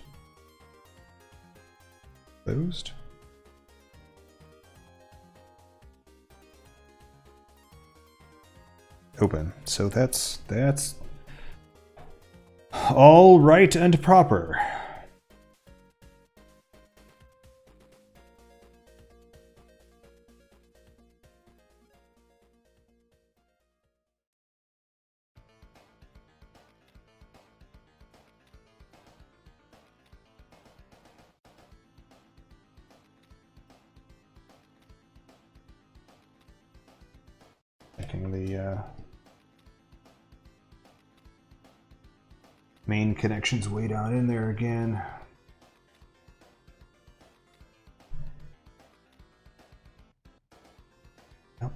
Closed. Open. So that's all right and proper. Checking the main connections way down in there again. Oh.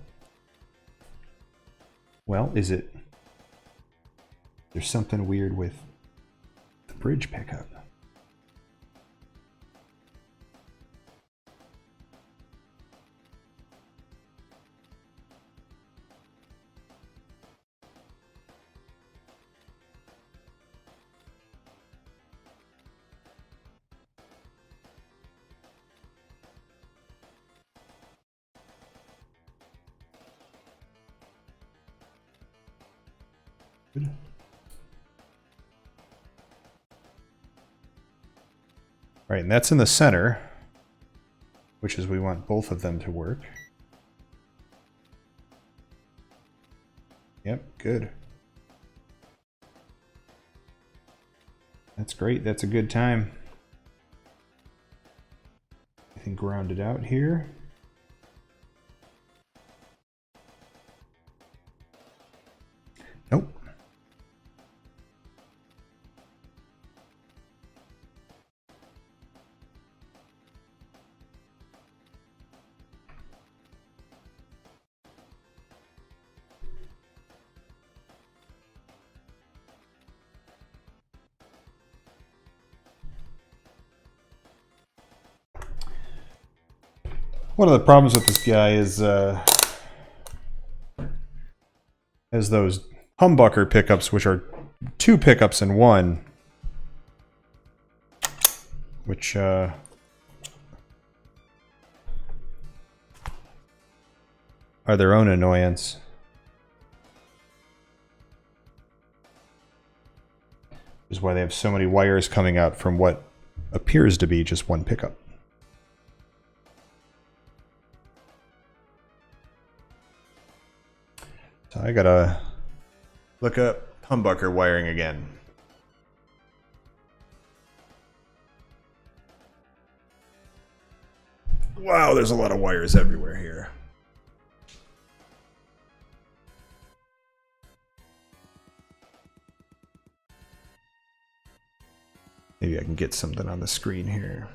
Well, there's something weird with the bridge pickup. Good. All right, and that's in the center, which is we want both of them to work. Yep, good. That's great. That's a good time. I think grounded out here. Nope. One of the problems with this guy is as those humbucker pickups, which are two pickups in one, which are their own annoyance. Which is why they have so many wires coming out from what appears to be just one pickup. So I gotta look up humbucker wiring again. Wow, there's a lot of wires everywhere here. Maybe I can get something on the screen here.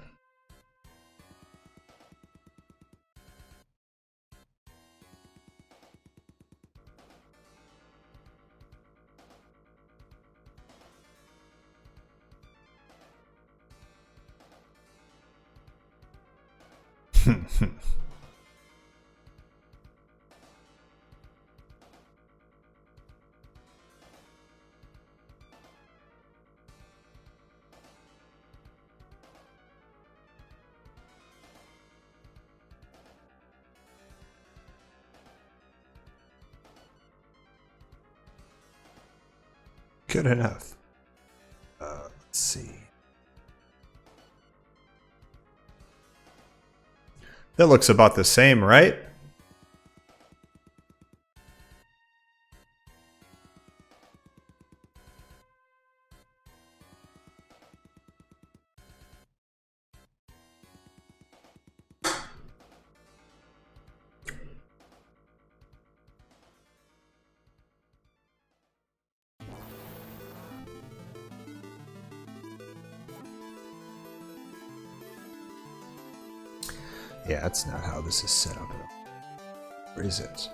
Good enough. Let's see. That looks about the same, right? Yeah, that's not how this is set up. Or is it?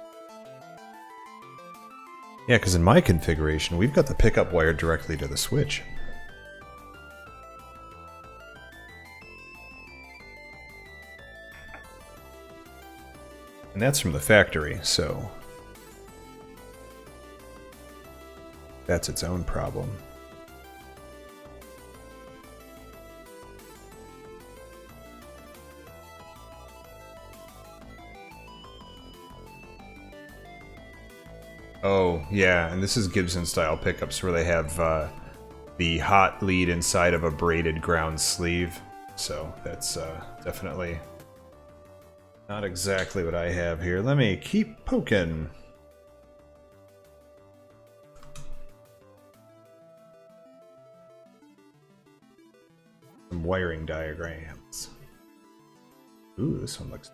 Yeah, because in my configuration, we've got the pickup wired directly to the switch. And that's from the factory, so that's its own problem. Oh, yeah, and this is Gibson-style pickups where they have the hot lead inside of a braided ground sleeve. So that's definitely not exactly what I have here. Let me keep poking. Some wiring diagrams. Ooh, this one looks...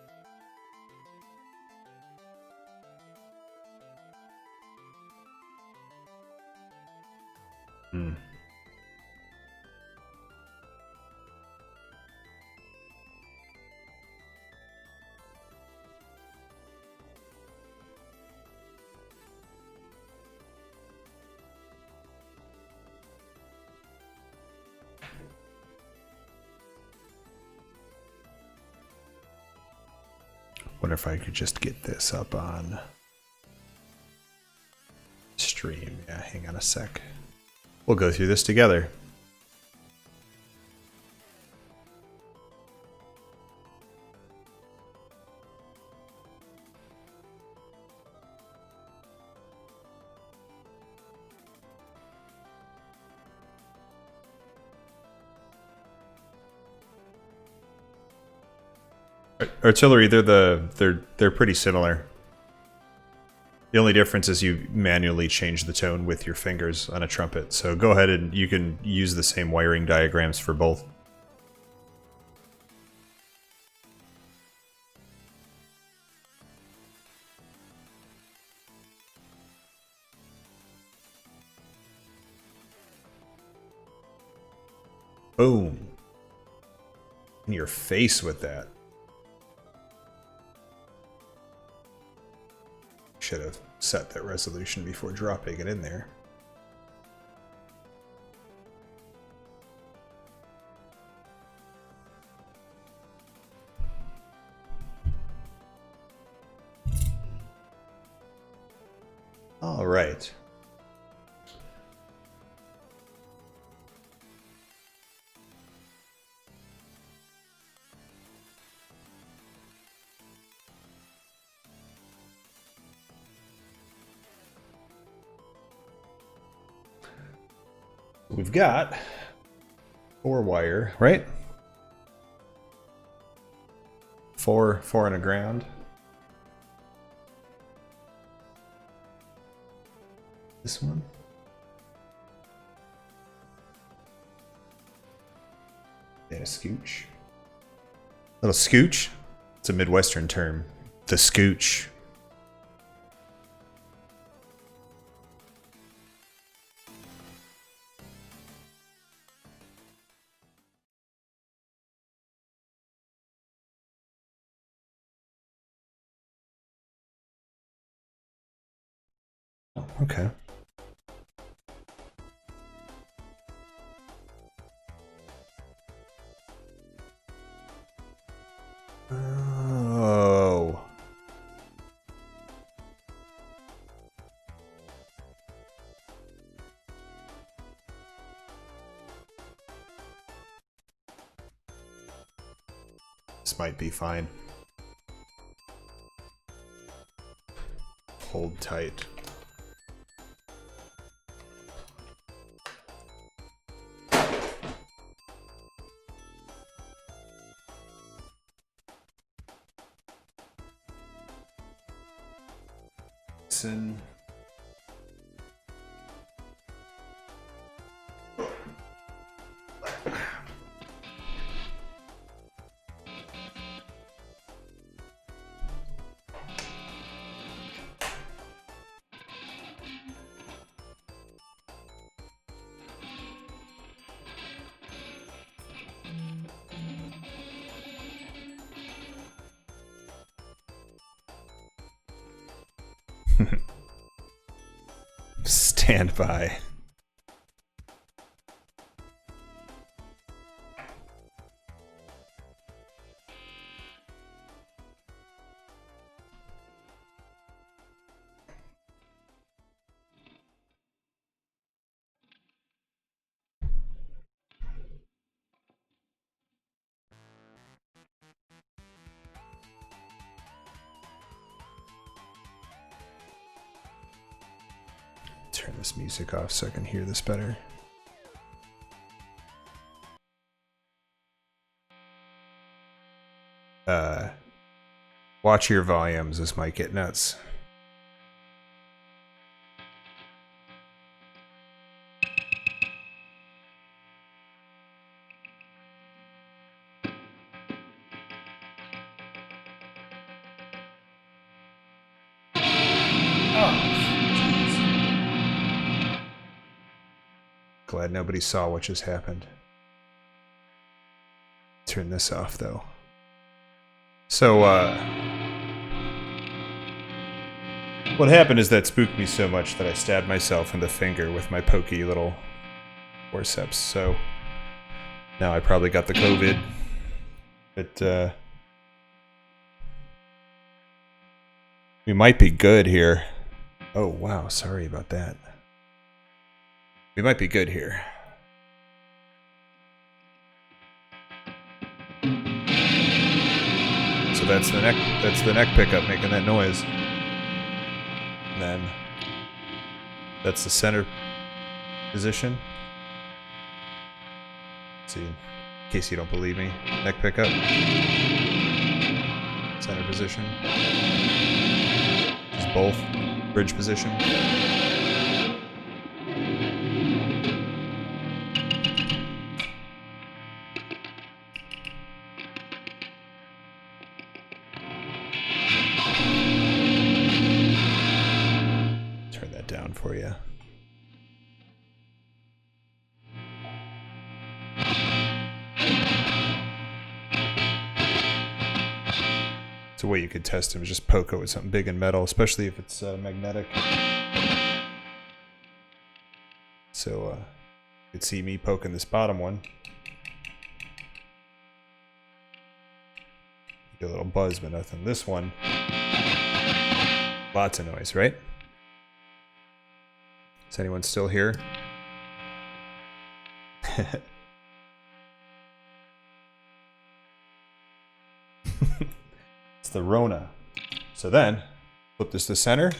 Hmm. Wonder if I could just get this up on stream. Yeah, hang on a sec. We'll go through this together. Artillery, they're pretty similar. The only difference is you manually change the tone with your fingers on a trumpet. So go ahead and you can use the same wiring diagrams for both. Boom. In your face with that. Should have set that resolution before dropping it in there. All right. We've got 4 wire, right? 4 and a ground. This one. And a scooch. Little scooch? It's a Midwestern term. The scooch. Okay. This might be fine. Hold tight. Listen. Stand by. Turn this music off so I can hear this better. Watch your volumes. This might get nuts. Glad nobody saw what just happened. Turn this off, though. So, what happened is that spooked me so much that I stabbed myself in the finger with my pokey little forceps. So, now I probably got the COVID. But, we might be good here. Oh, wow. Sorry about that. We might be good here. So that's the neck pickup making that noise. And then that's the center position. Let's see, in case you don't believe me, neck pickup. Center position. Just both. Bridge position. For you. It's a way you could test him, just poke it with something big and metal, especially if it's magnetic. So you could see me poking this bottom one. Get a little buzz, but nothing. This one, lots of noise, right? Is anyone still here? It's the Rona. So then, flip this to center.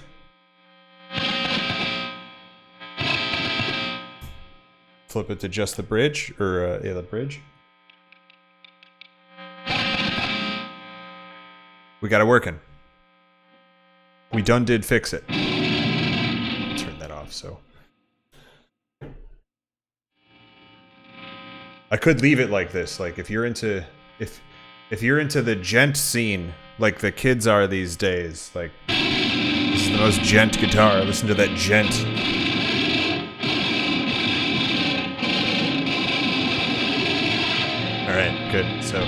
Flip it to just the bridge, or yeah, the bridge. We got it working. We done did fix it. Turn that off, so. I could leave it like this, like if you're into, if you're into the gent scene, like the kids are these days, like, this is the most gent guitar, listen to that gent. Alright, good. So,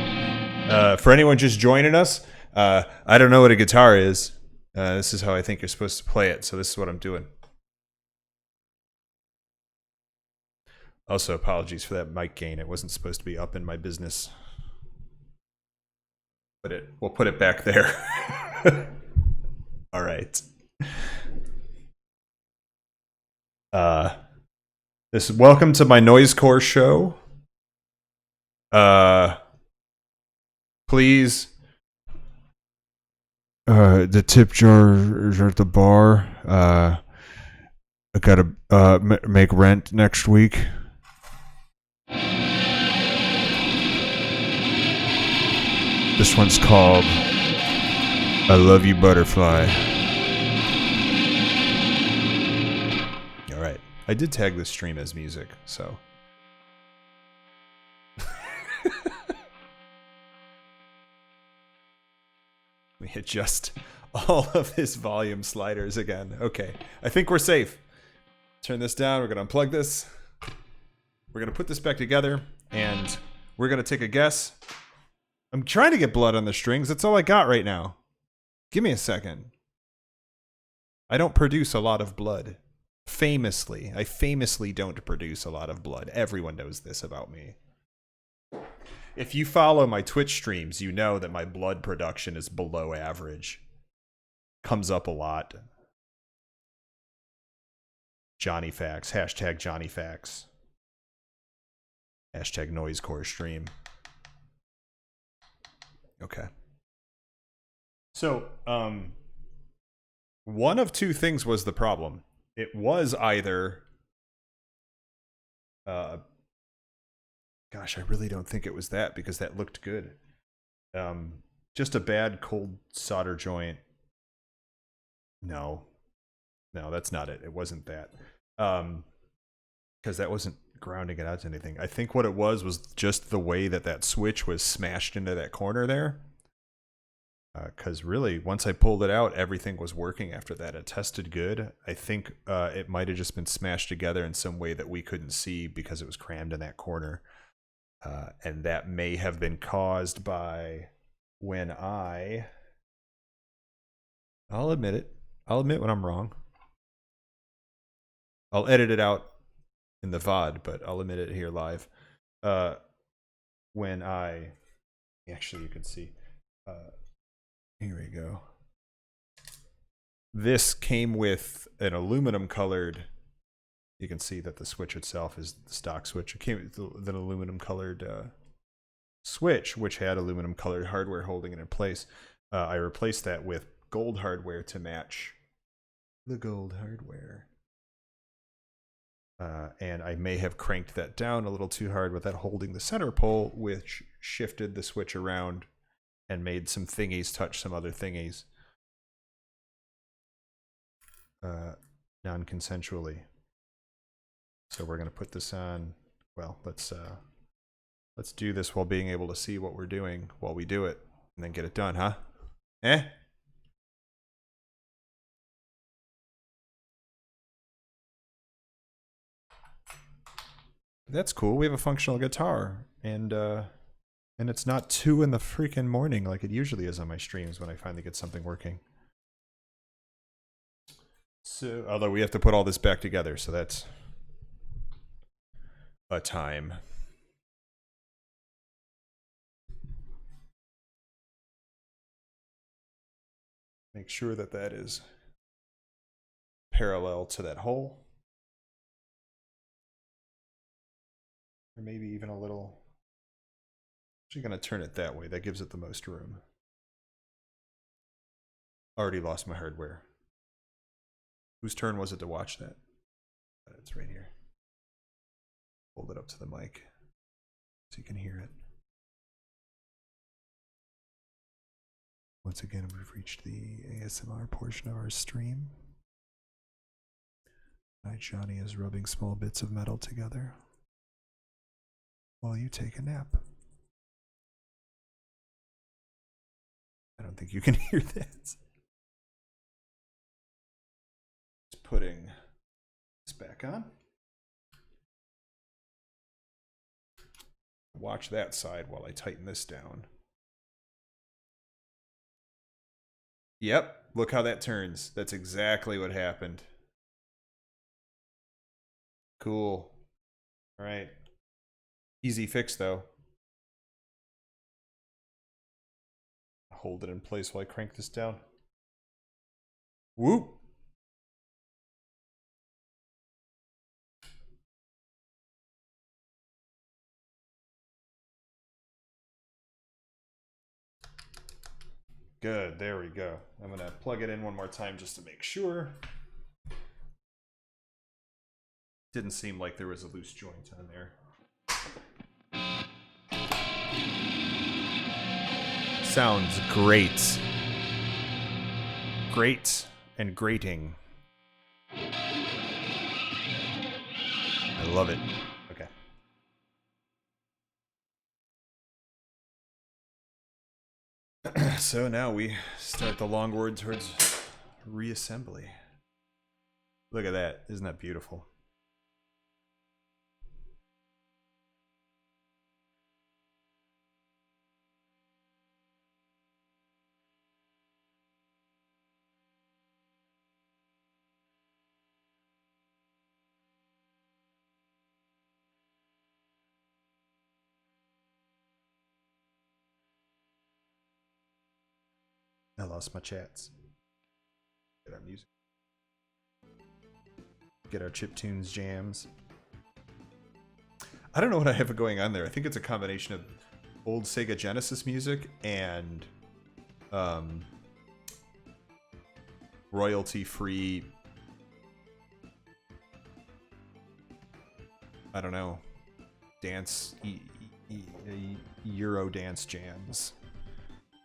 for anyone just joining us, I don't know what a guitar is. This is how I think you're supposed to play it, so this is what I'm doing. Also, apologies for that mic gain. It wasn't supposed to be up in my business. But we'll put it back there. All right. Welcome to my Noisecore show. Please. The tip jar at the bar. I gotta make rent next week. This one's called I Love You Butterfly. Alright. I did tag this stream as music, so. We adjust all of his volume sliders again. Okay. I think we're safe. Turn this down. We're going to unplug this. We're going to put this back together, and we're going to take a guess. I'm trying to get blood on the strings. That's all I got right now. Give me a second. I don't produce a lot of blood. Famously. I famously don't produce a lot of blood. Everyone knows this about me. If you follow my Twitch streams, you know that my blood production is below average. Comes up a lot. Johnny Facts. Hashtag Johnny Facts. Hashtag Noisecore stream. Okay. So, one of two things was the problem. It was either... gosh, I really don't think it was that, because that looked good. Just a bad cold solder joint. No, that's not it. It wasn't that. Because that wasn't grounding it out to anything. I think what it was just the way that switch was smashed into that corner there. Because really, once I pulled it out, everything was working after that. It tested good. I think it might have just been smashed together in some way that we couldn't see because it was crammed in that corner. And that may have been caused by when I'll admit it. I'll admit when I'm wrong. I'll edit it out in the VOD, but I'll admit it here live. When actually, you can see. Here we go. This came with an aluminum colored. You can see that the switch itself is the stock switch. It came with an aluminum colored switch, which had aluminum colored hardware holding it in place. I replaced that with gold hardware to match the gold hardware. And I may have cranked that down a little too hard with that holding the center pole, which shifted the switch around and made some thingies touch some other thingies. Non-consensually. So we're going to put this on. Well, let's do this while being able to see what we're doing while we do it, and then get it done, huh? Eh? That's cool. We have a functional guitar, and it's not 2 in the freaking morning like it usually is on my streams when I finally get something working. So, although we have to put all this back together, so that's a time. Make sure that that is parallel to that hole. Or maybe even a little. Actually going to turn it that way. That gives it the most room. Already lost my hardware. Whose turn was it to watch that? It's right here. Hold it up to the mic so you can hear it. Once again, we've reached the ASMR portion of our stream. Tonight, Johnny is rubbing small bits of metal together while you take a nap. I don't think you can hear that. Just putting this back on. Watch that side while I tighten this down. Yep, look how that turns. That's exactly what happened. Cool. All right. Easy fix, though. Hold it in place while I crank this down. Whoop. Good, there we go. I'm gonna plug it in one more time just to make sure. Didn't seem like there was a loose joint on there. Sounds great. Great and grating. I love it. Okay. So now we start the long word towards reassembly. Look at that. Isn't that beautiful? I lost my chats. Get our music. Get our chiptunes jams. I don't know what I have going on there. I think it's a combination of old Sega Genesis music and royalty-free, I don't know, dance, Euro dance jams.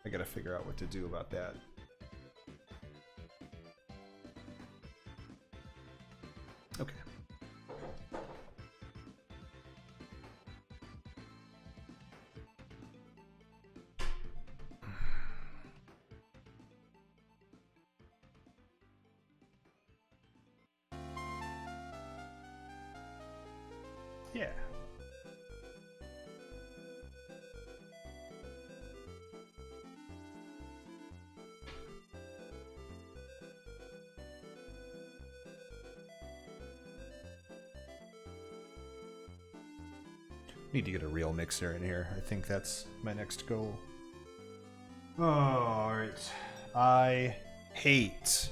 I gotta figure out what to do about that. Okay. Yeah. Need to get a real mixer in here. I think that's my next goal. Oh, alright. I hate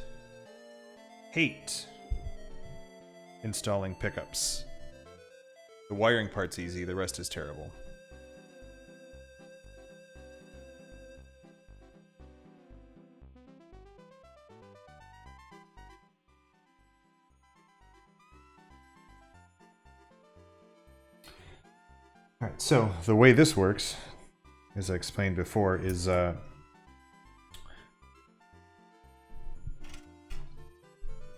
installing pickups. The wiring part's easy, the rest is terrible. Alright, so the way this works, as I explained before, is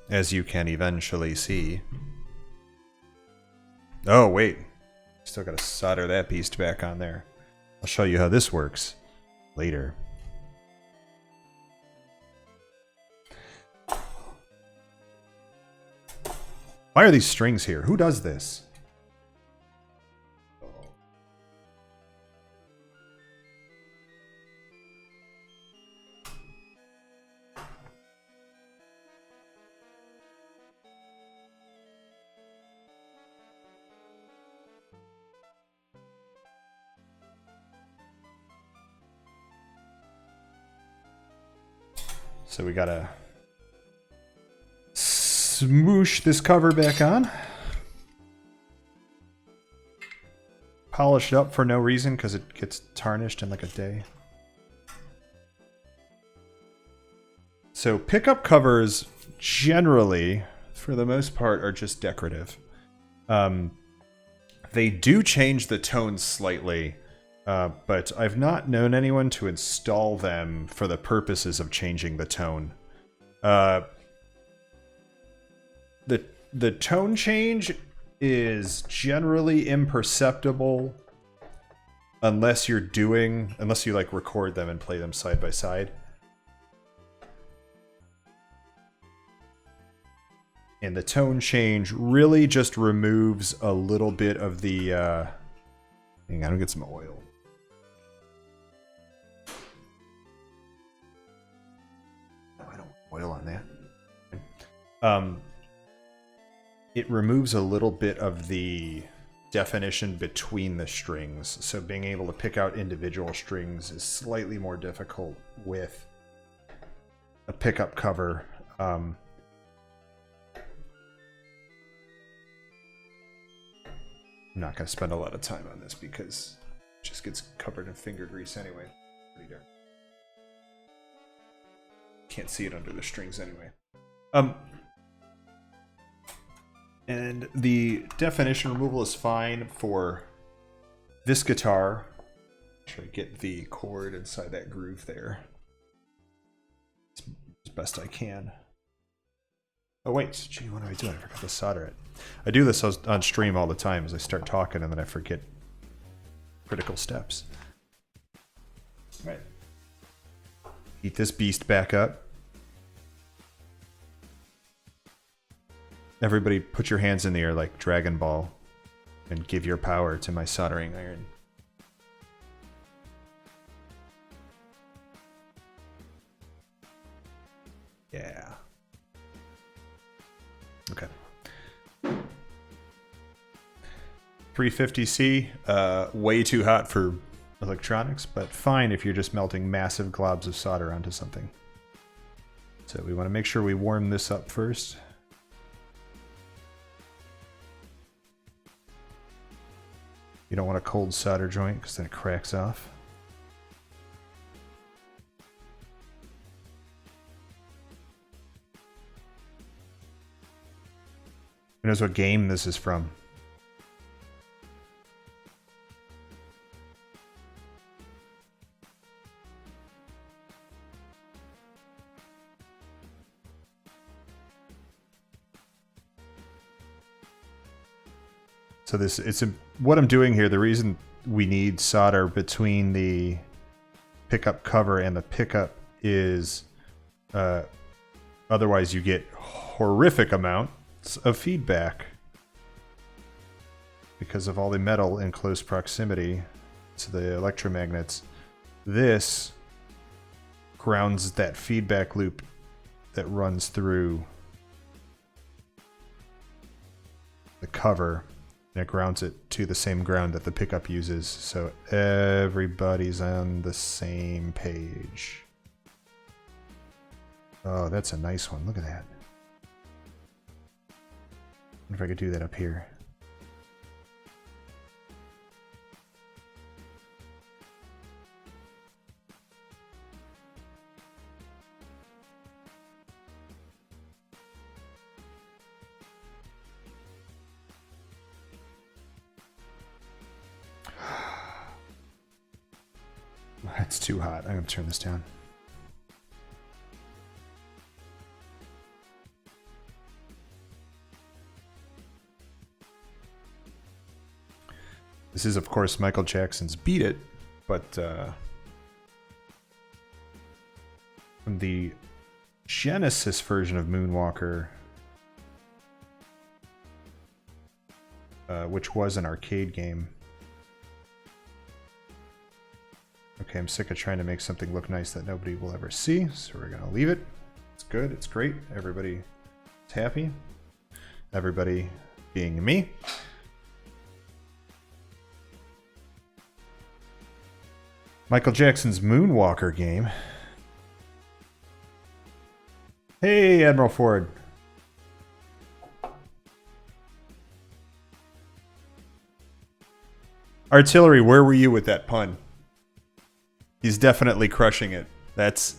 as you can eventually see. Oh, wait. Still gotta solder that beast back on there. I'll show you how this works later. Why are these strings here? Who does this? So we gotta smoosh this cover back on. Polish it up for no reason because it gets tarnished in like a day. So pickup covers generally, for the most part, are just decorative. They do change the tone slightly. But I've not known anyone to install them for the purposes of changing the tone. The tone change is generally imperceptible unless you like record them and play them side by side. And the tone change really just removes a little bit of the hang on, I'll get some oil. Oil on that. It removes a little bit of the definition between the strings, so being able to pick out individual strings is slightly more difficult with a pickup cover. I'm not going to spend a lot of time on this because it just gets covered in finger grease anyway. Pretty dark. Can't see it under the strings anyway. And the definition removal is fine for this guitar. Try to get the chord inside that groove there as best I can. Oh wait, gee, what am I doing? I forgot to solder it. I do this on stream all the time as I start talking and then I forget critical steps. All right. Heat this beast back up. Everybody put your hands in the air like Dragon Ball and give your power to my soldering iron. Yeah. Okay. 350C, way too hot for electronics, but fine if you're just melting massive globs of solder onto something. So we want to make sure we warm this up first. You don't want a cold solder joint because then it cracks off. Who knows what game this is from? So what I'm doing here, the reason we need solder between the pickup cover and the pickup is otherwise you get horrific amounts of feedback because of all the metal in close proximity to the electromagnets. This grounds that feedback loop that runs through the cover. And it grounds it to the same ground that the pickup uses, so everybody's on the same page. Oh, that's a nice one. Look at that. I wonder if I could do that up here. It's too hot. I'm going to turn this down. This is, of course, Michael Jackson's Beat It, but from the Genesis version of Moonwalker, which was an arcade game. Okay, I'm sick of trying to make something look nice that nobody will ever see, so we're going to leave it. It's good, it's great, everybody is happy. Everybody being me. Michael Jackson's Moonwalker game. Hey, Admiral Ford. Artillery, where were you with that pun? He's definitely crushing it. That's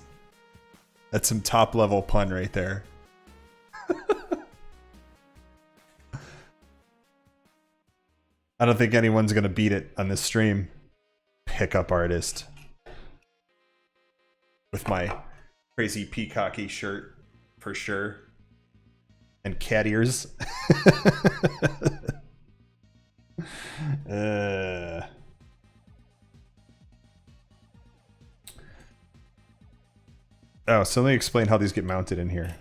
some top level pun right there. I don't think anyone's gonna beat it on this stream. Pickup artist. With my crazy peacocky shirt, for sure. And cat ears. Oh, so let me explain how these get mounted in here.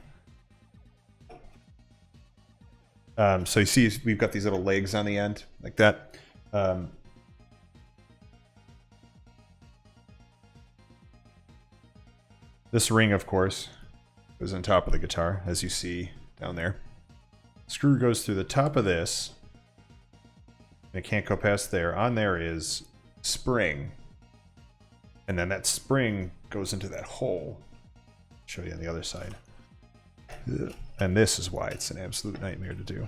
So you see we've got these little legs on the end, like that. This ring, of course, goes on top of the guitar, as you see down there. Screw goes through the top of this. And it can't go past there. On there is spring. And then that spring goes into that hole. Show you on the other side. And this is why it's an absolute nightmare to do.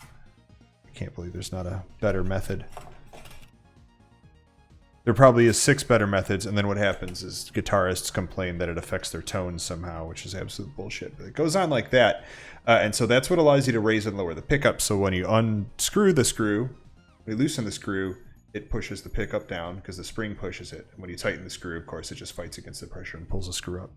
I can't believe there's not a better method. There probably is 6 better methods, and then what happens is guitarists complain that it affects their tones somehow, which is absolute bullshit. But it goes on like that, and so that's what allows you to raise and lower the pickup. So when you unscrew the screw, when you loosen the screw, it pushes the pickup down because the spring pushes it. And when you tighten the screw, of course, it just fights against the pressure and pulls the screw up.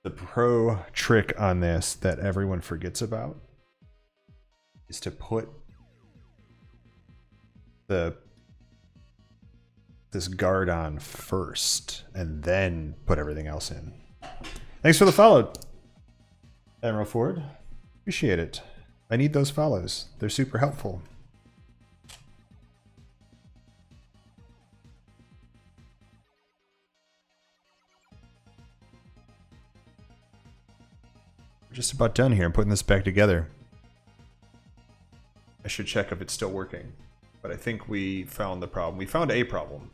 The pro trick on this that everyone forgets about is to put this guard on first and then put everything else in. Thanks for the follow, Admiral Ford. Appreciate it. I need those follows. They're super helpful. We're just about done here. I'm putting this back together. I should check if it's still working. But I think we found the problem. We found a problem.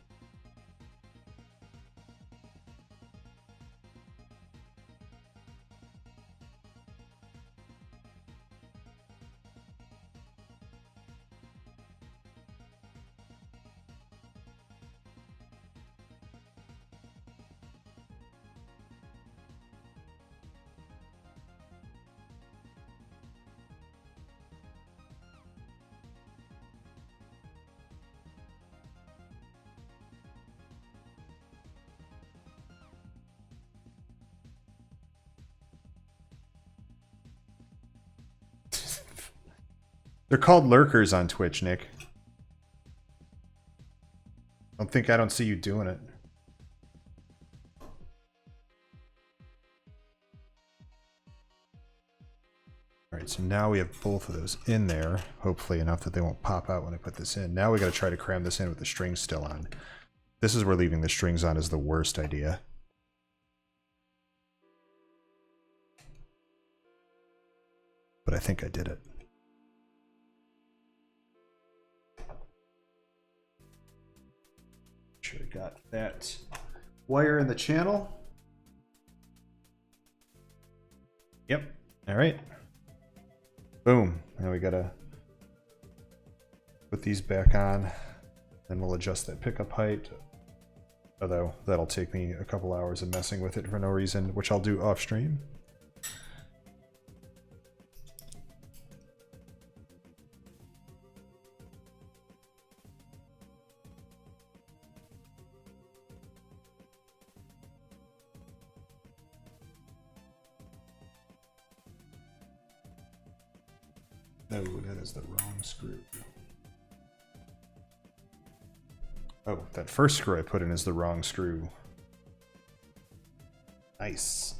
They're called lurkers on Twitch, Nick. I don't see you doing it. Alright, so now we have both of those in there. Hopefully enough that they won't pop out when I put this in. Now we gotta try to cram this in with the strings still on. This is where leaving the strings on is the worst idea. But I think I did it. Sure, got that wire in the channel. Yep. All right. Boom. Now we gotta put these back on. Then we'll adjust that pickup height. Although that'll take me a couple hours of messing with it for no reason, which I'll do off stream. No, that is the wrong screw. Oh, that first screw I put in is the wrong screw. Nice.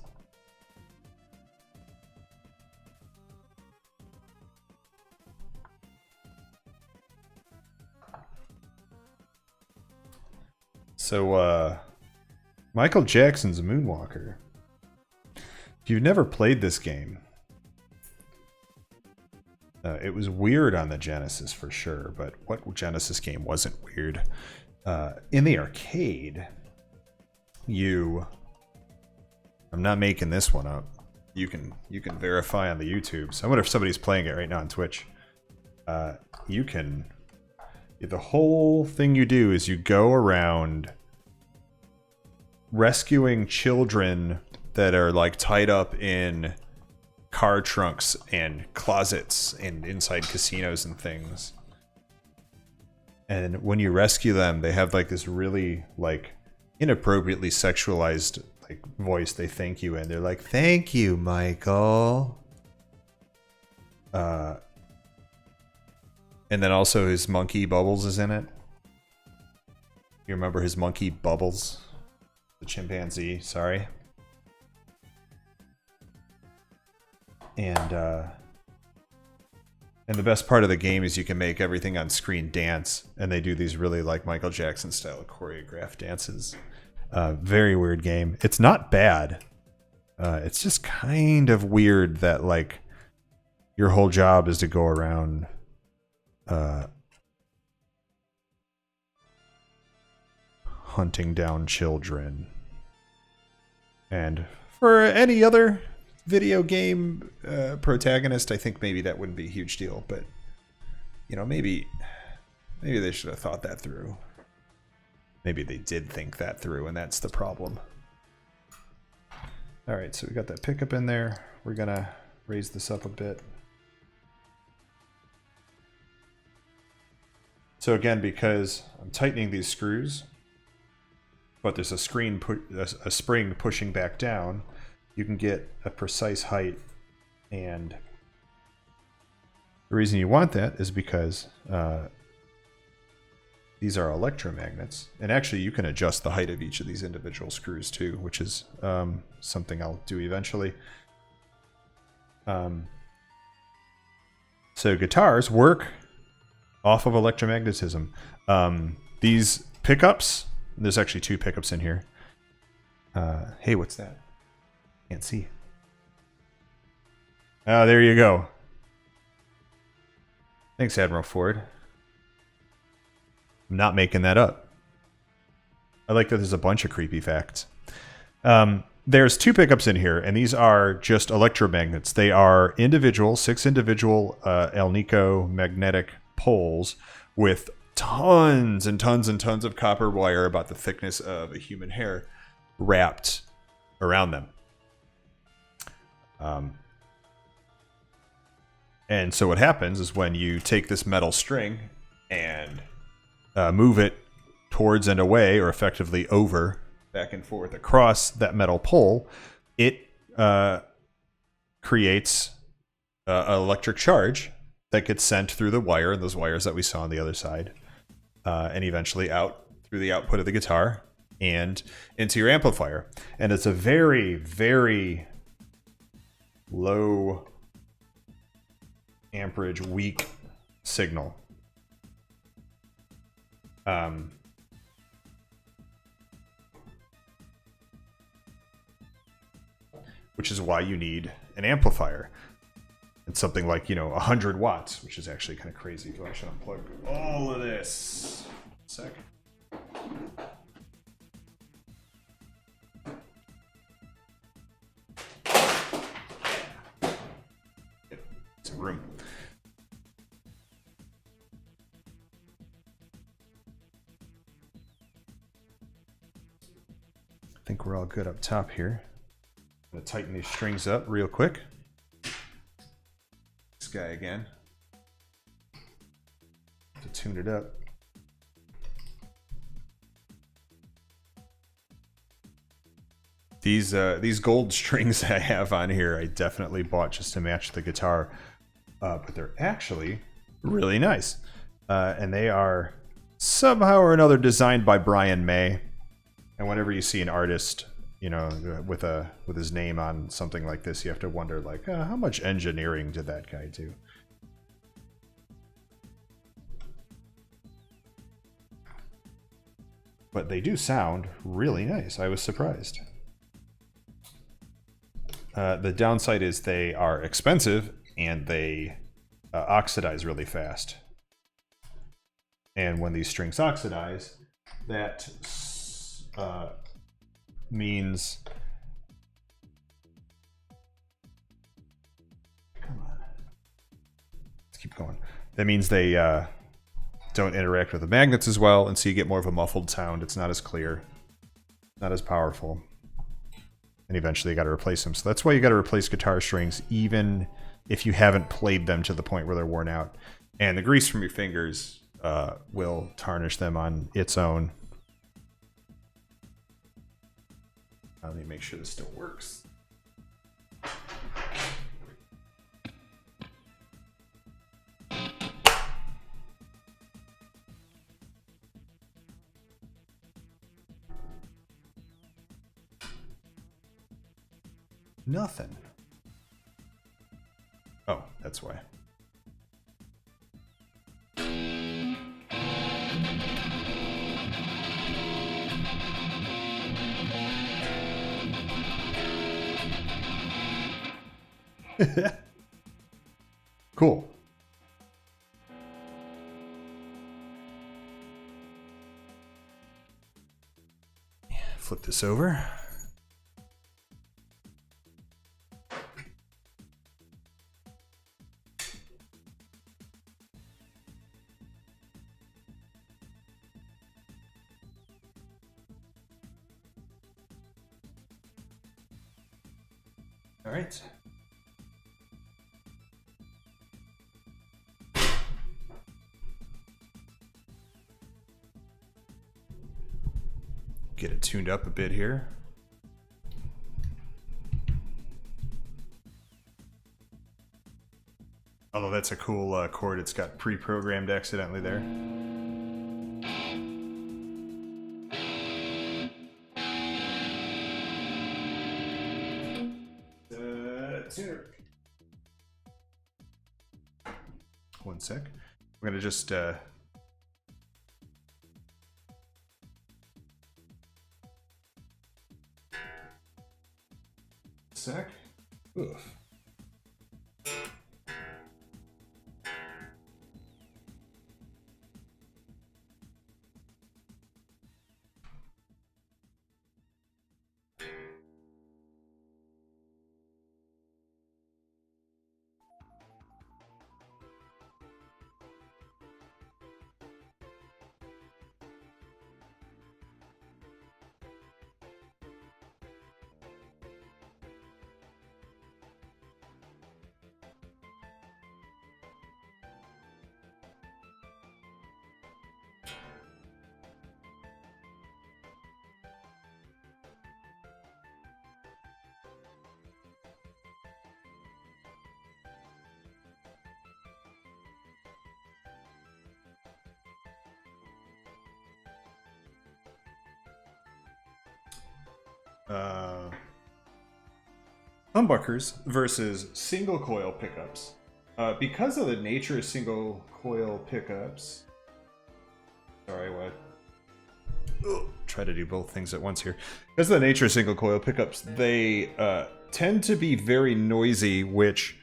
So, Michael Jackson's a Moonwalker. If you've never played this game, it was weird on the Genesis for sure, but what Genesis game wasn't weird? In the arcade, I'm not making this one up. You can verify on the YouTube. So I wonder if somebody's playing it right now on Twitch. The whole thing you do is you go around rescuing children that are like tied up in car trunks and closets and inside casinos and things. And when you rescue them, they have like this really like inappropriately sexualized like voice they thank you in. They're like, "Thank you, Michael." And then also his monkey Bubbles is in it. You remember his monkey Bubbles? The chimpanzee, sorry. And the best part of the game is you can make everything on screen dance, and they do these really like Michael Jackson style choreographed dances. Very weird game. It's not bad. It's just kind of weird that like your whole job is to go around hunting down children. And for any other video game protagonist, I think maybe that wouldn't be a huge deal. But you know, maybe they should have thought that through. Maybe they did think that through, and that's the problem. All right, so we got that pickup in there. We're gonna raise this up a bit. So again, because I'm tightening these screws, but there's a spring pushing back down, you can get a precise height. And the reason you want that is because these are electromagnets. And actually, you can adjust the height of each of these individual screws too, which is something I'll do eventually. So guitars work off of electromagnetism. These pickups, there's actually 2 pickups in here. Hey, what's that? Can't see. Oh, there you go. Thanks, Admiral Ford. I'm not making that up. I like that there's a bunch of creepy facts. There's 2 pickups in here, and these are just electromagnets. They are individual, 6 individual Alnico magnetic poles with tons and tons and tons of copper wire about the thickness of a human hair wrapped around them. And so what happens is when you take this metal string and move it towards and away, or effectively over, back and forth across that metal pole, it creates an electric charge that gets sent through the wire, and those wires that we saw on the other side, and eventually out through the output of the guitar and into your amplifier. And it's a very, very low amperage, weak signal. Which is why you need an amplifier. It's something like, 100 watts, which is actually kind of crazy. So I should unplug all of this. Sec. Some room. I think we're all good up top here. I'm going to tighten these strings up real quick. This guy again. To tune it up. These gold strings I have on here, I definitely bought just to match the guitar. But they're actually really nice. And they are somehow or another designed by Brian May. And whenever you see an artist, with his name on something like this, you have to wonder, like, how much engineering did that guy do? But they do sound really nice. I was surprised. The downside is they are expensive and they oxidize really fast. And when these strings oxidize, that means... Come on. Let's keep going. That means they don't interact with the magnets as well, and so you get more of a muffled sound. It's not as clear, not as powerful. And eventually you got to replace them. So that's why you got to replace guitar strings, even if you haven't played them to the point where they're worn out. And the grease from your fingers will tarnish them on its own. Let me make sure this still works. Nothing. Oh, that's why. Cool. Flip this over. All right. Get it tuned up a bit here. Although that's a cool chord, it's got pre-programmed accidentally there. One sec. We're gonna just sec. Oof. Humbuckers versus single coil pickups. Because of the nature of single coil pickups, sorry, what? Try to do both things at once here. Because of the nature of single coil pickups, they tend to be very noisy, which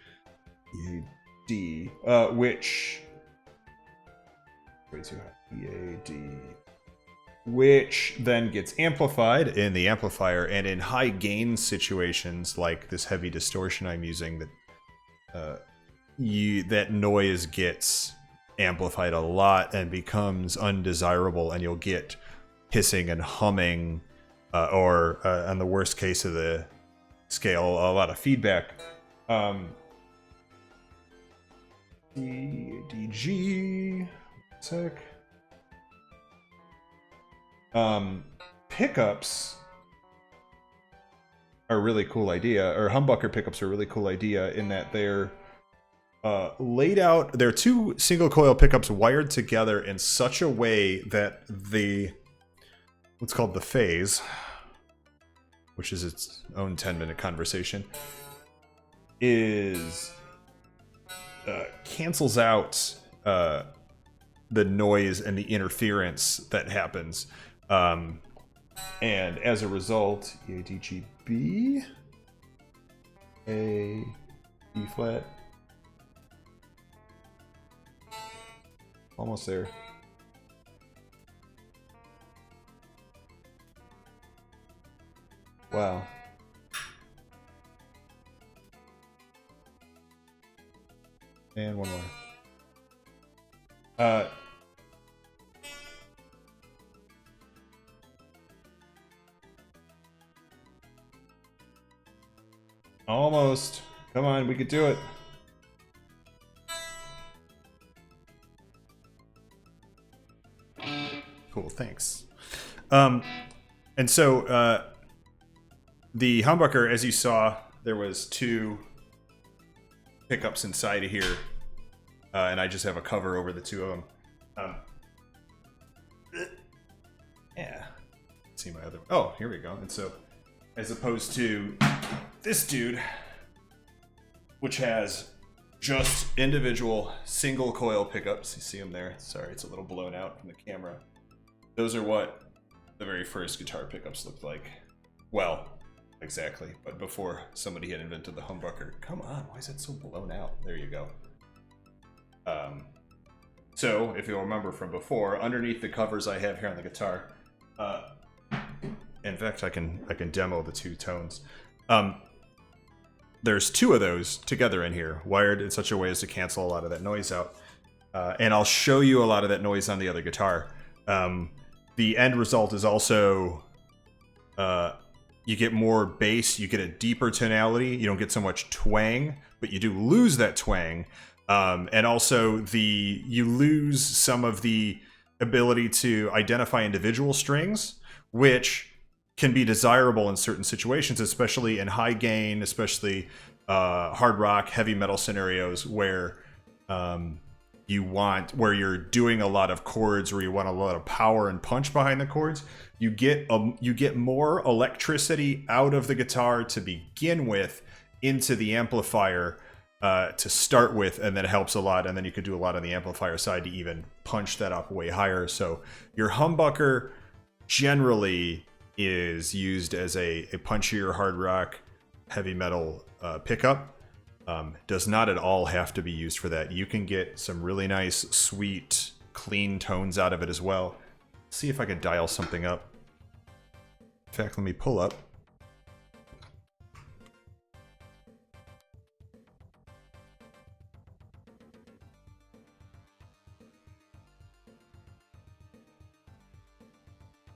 which then gets amplified in the amplifier, and in high gain situations like this heavy distortion I'm using, that that noise gets amplified a lot and becomes undesirable, and you'll get hissing and humming, or on the worst case of the scale, a lot of feedback. DG, sec. Pickups are a really cool idea, or humbucker pickups are a really cool idea in that they're laid out. They're two single coil pickups wired together in such a way that the what's called the phase, which is its own 10-minute conversation, is cancels out the noise and the interference that happens. And as a result, E, A, D, G, B, A, E flat. Almost there. Wow. And one more. Almost. Come on, we could do it. Cool, thanks. And so the humbucker, as you saw, there was two pickups inside of here, and I just have a cover over the two of them. Yeah. Let's see my other. Oh, here we go. And so, as opposed to this dude, which has just individual single coil pickups. You see them there. Sorry, it's a little blown out from the camera. Those are what the very first guitar pickups looked like. Well, exactly, but before somebody had invented the humbucker. Come on, why is it so blown out? There you go. So, if you'll remember from before, underneath the covers I have here on the guitar, in fact, I can demo the two tones. There's two of those together in here, wired in such a way as to cancel a lot of that noise out. And I'll show you a lot of that noise on the other guitar. The end result is also you get more bass, you get a deeper tonality, you don't get so much twang, but you do lose that twang. And also you lose some of the ability to identify individual strings, which can be desirable in certain situations, especially in high gain, especially hard rock, heavy metal scenarios where where you're doing a lot of chords, where you want a lot of power and punch behind the chords. You get more electricity out of the guitar to begin with into the amplifier to start with, and then it helps a lot, and then you could do a lot on the amplifier side to even punch that up way higher. So your humbucker generally is used as a punchier hard rock, heavy metal pickup. Does not at all have to be used for that. You can get some really nice, sweet, clean tones out of it as well. See if I can dial something up. In fact, let me pull up.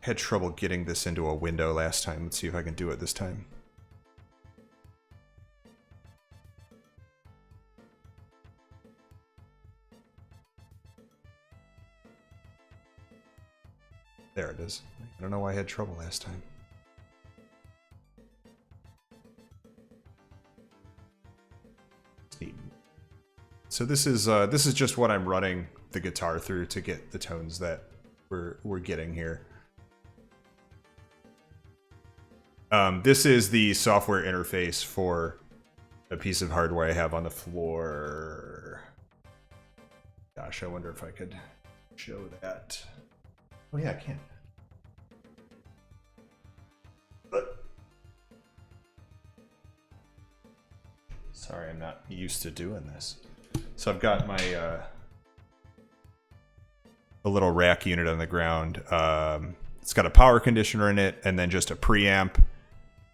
Had trouble getting this into a window last time. Let's see if I can do it this time. There it is. I don't know why I had trouble last time. It's neat. So this is just what I'm running the guitar through to get the tones that we're getting here. This is the software interface for a piece of hardware I have on the floor. Gosh, I wonder if I could show that. Oh yeah, I can. But sorry, I'm not used to doing this. So I've got my a little rack unit on the ground. It's got a power conditioner in it, and then just a preamp,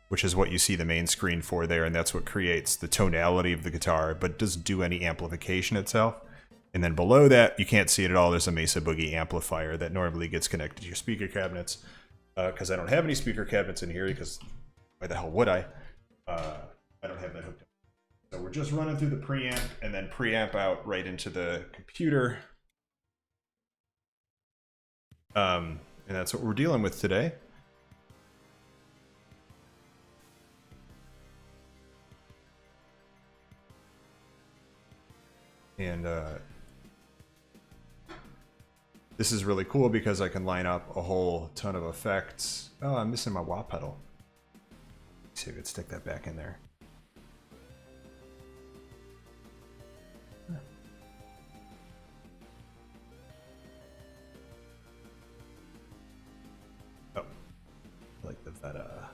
which is what you see the main screen for there, and that's what creates the tonality of the guitar, but it doesn't do any amplification itself. And then below that, you can't see it at all, there's a Mesa Boogie amplifier that normally gets connected to your speaker cabinets. Because I don't have any speaker cabinets in here, because why the hell would I? I don't have that hooked up. So we're just running through the preamp, and then preamp out right into the computer. And that's what we're dealing with today. And this is really cool because I can line up a whole ton of effects. Oh, I'm missing my wah pedal. Let's see if I could stick that back in there. Oh, I like the Veta.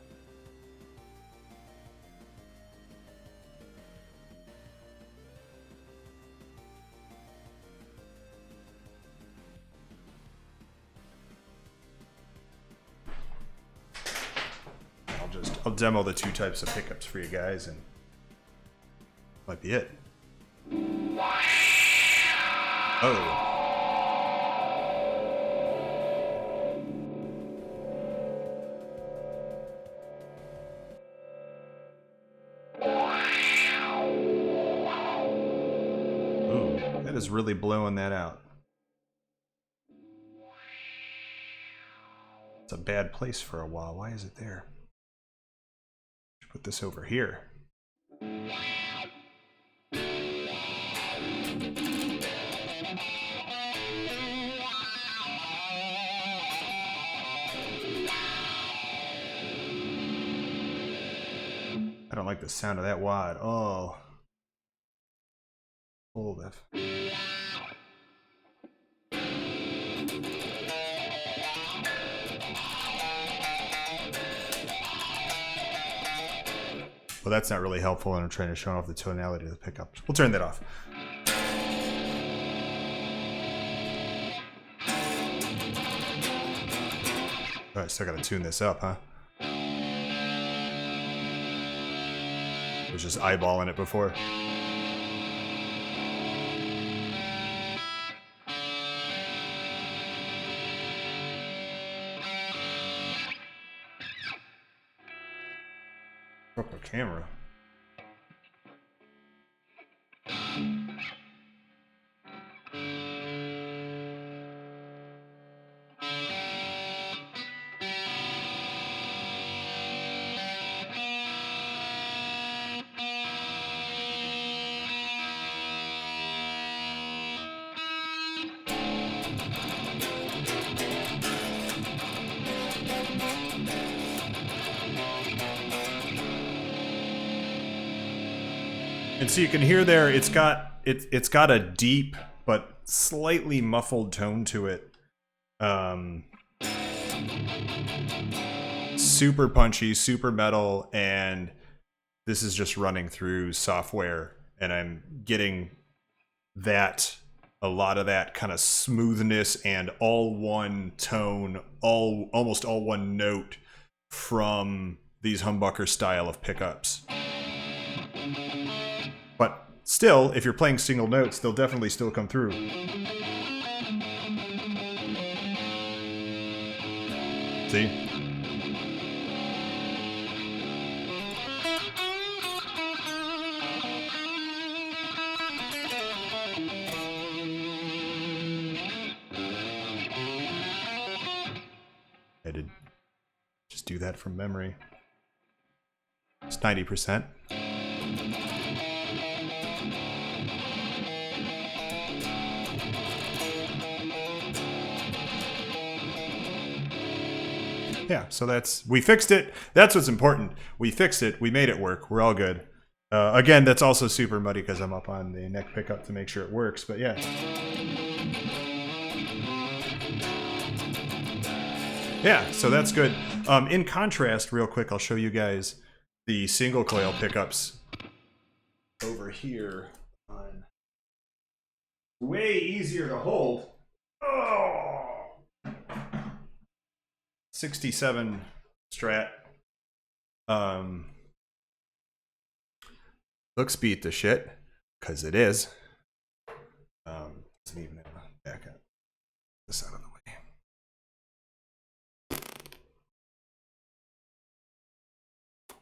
I'll demo the two types of pickups for you guys, and might be it. Oh. Ooh, that is really blowing that out. It's a bad place for a wah. Why is it there? Put this over here. I don't like the sound of that wah at all. Hold it. Well, that's not really helpful when I'm trying to show off the tonality of the pickup. We'll turn that off. All right, still gotta tune this up, huh? I was just eyeballing it before. Broke the camera. And so you can hear there, it's got a deep but slightly muffled tone to it. Super punchy, super metal, and this is just running through software, and I'm getting a lot of that kind of smoothness and all one tone, almost all one note from these humbucker style of pickups. But still, if you're playing single notes, they'll definitely still come through. See? I did just do that from memory. It's 90%. Yeah, so we fixed it. That's what's important. We fixed it. We made it work. We're all good. Again, that's also super muddy because I'm up on the neck pickup to make sure it works, but yeah. Yeah, so that's good. In contrast, real quick, I'll show you guys the single coil pickups over here. Way easier to hold. Oh! 67 Strat. Looks beat the shit, because it is. Doesn't even have a backup. This out of the way.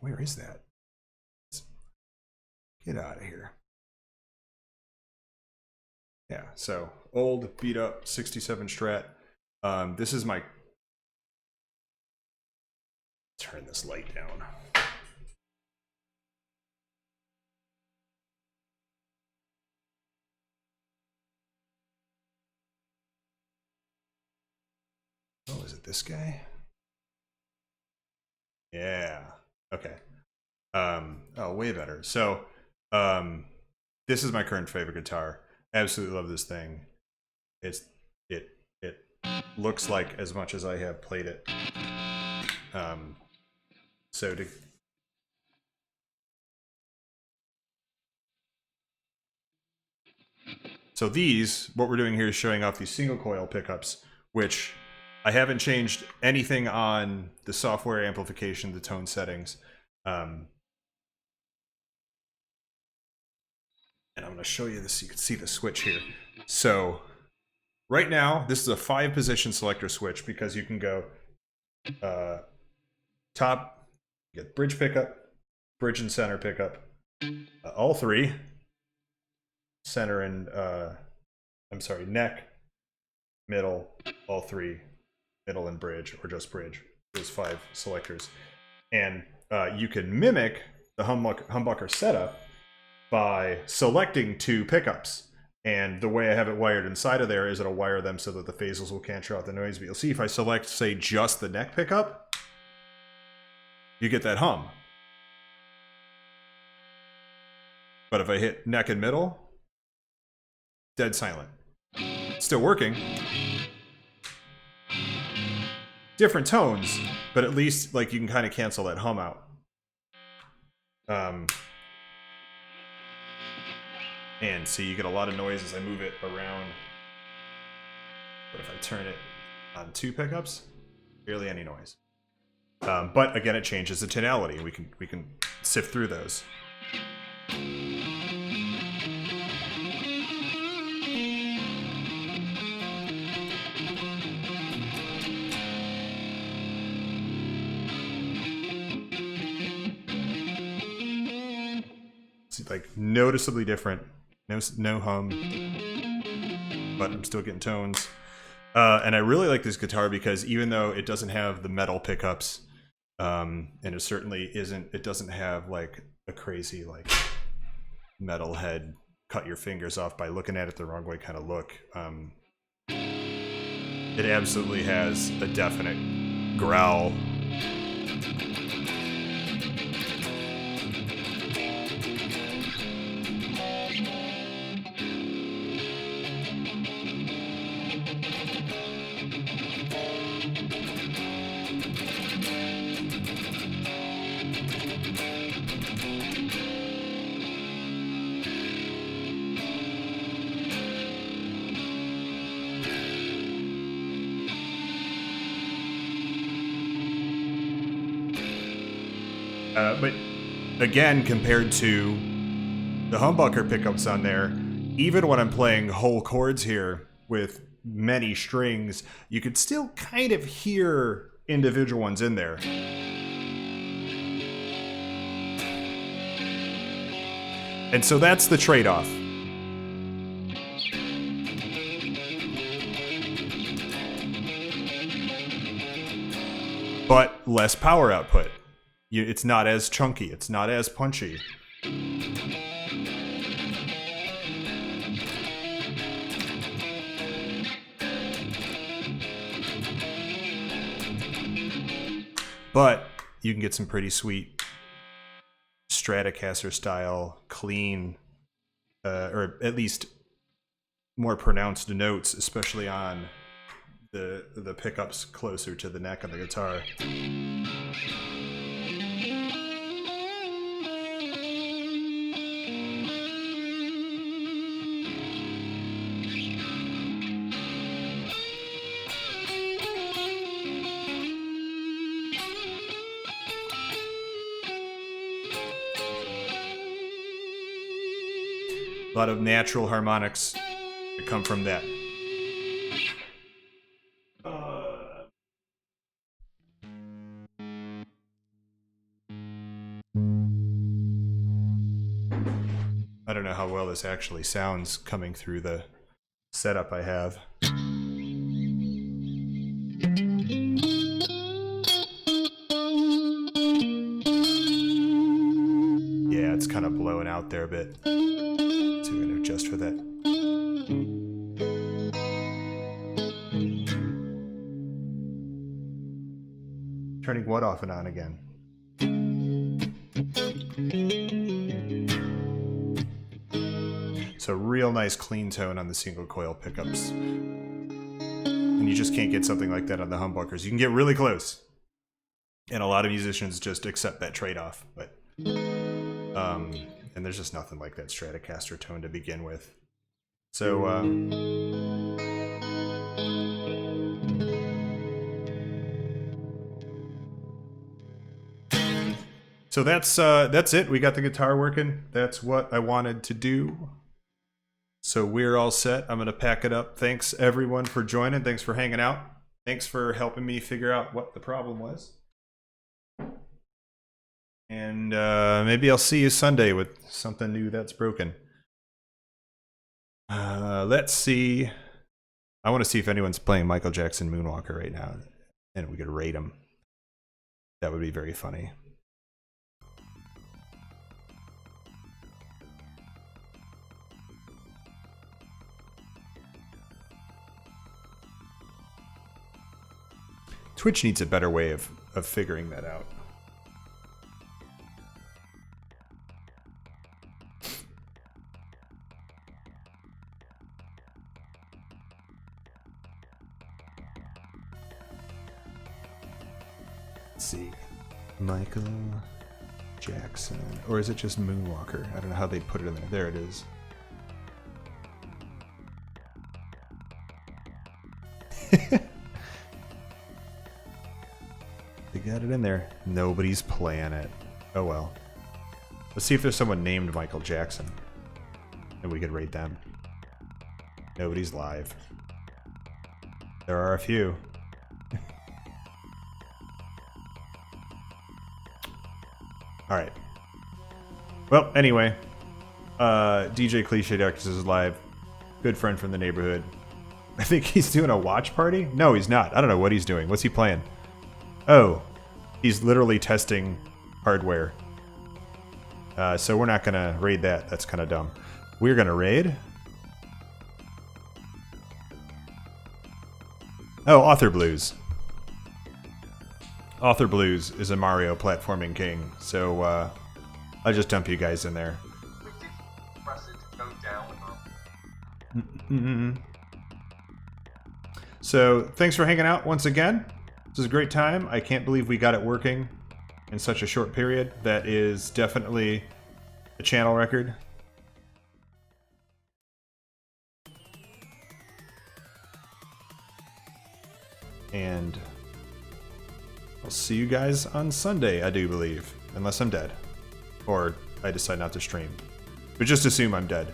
Where is that? Get out of here. Yeah, so old, beat up 67 Strat. This is my... Turn this light down. Oh, is it this guy? Yeah. Okay. Oh, way better. So, this is my current favorite guitar. Absolutely love this thing. It looks like as much as I have played it. So these, what we're doing here is showing off these single coil pickups, which I haven't changed anything on the software amplification, the tone settings. And I'm going to show you this so you can see the switch here. So right now, this is a 5-position selector switch because you can go top, you get bridge pickup, bridge and center pickup, all three, center and, neck, middle, all three, middle and bridge, or just bridge. There's 5 selectors. And you can mimic the humbucker setup by selecting 2 pickups. And the way I have it wired inside of there is it'll wire them so that the phasals will cancel out the noise. But you'll see if I select, say, just the neck pickup, you get that hum. But if I hit neck and middle, dead silent. Still working. Different tones, but at least like you can kind of cancel that hum out. And see, you get a lot of noise as I move it around. But if I turn it on 2 pickups, barely any noise. But again, it changes the tonality. We can sift through those. like noticeably different. No hum, but I'm still getting tones. And I really like this guitar because even though it doesn't have the metal pickups, and it certainly isn't, it doesn't have like a crazy like metalhead cut your fingers off by looking at it the wrong way kind of look. It absolutely has a definite growl. But again, compared to the humbucker pickups on there, even when I'm playing whole chords here with many strings, you could still kind of hear individual ones in there. And so that's the trade-off. But less power output. It's not as chunky. It's not as punchy. But you can get some pretty sweet Stratocaster style, clean, or at least more pronounced notes, especially on the pickups closer to the neck of the guitar. A lot of natural harmonics that come from that. I don't know how well this actually sounds coming through the setup I have. Yeah, it's kind of blowing out there a bit. So we're going to adjust for that. Turning what off and on again? So real nice clean tone on the single coil pickups. And you just can't get something like that on the humbuckers. You can get really close. And a lot of musicians just accept that trade-off. But and there's just nothing like that Stratocaster tone to begin with. So so that's it. We got the guitar working. That's what I wanted to do. So we're all set. I'm going to pack it up. Thanks, everyone, for joining. Thanks for hanging out. Thanks for helping me figure out what the problem was. And maybe I'll see you Sunday with something new that's broken. Let's see. I want to see if anyone's playing Michael Jackson Moonwalker right now. And we could rate him. That would be very funny. Twitch needs a better way of figuring that out. Let's see. Michael Jackson. Or is it just Moonwalker? I don't know how they put it in there. There it is. They got it in there. Nobody's playing it. Oh well. Let's see if there's someone named Michael Jackson. And we could rate them. Nobody's live. There are a few. Alright. Well, anyway. DJ Cliche Ducks is live. Good friend from the neighborhood. I think he's doing a watch party? No, he's not. I don't know what he's doing. What's he playing? Oh, he's literally testing hardware. So we're not going to raid that. That's kind of dumb. We're going to raid. Oh, Author Blues. Author Blues is a Mario platforming king. So I'll just dump you guys in there. So thanks for hanging out once again. This is a great time. I can't believe we got it working in such a short period. That is definitely a channel record. And I'll see you guys on Sunday, I do believe. Unless I'm dead. Or I decide not to stream. But just assume I'm dead.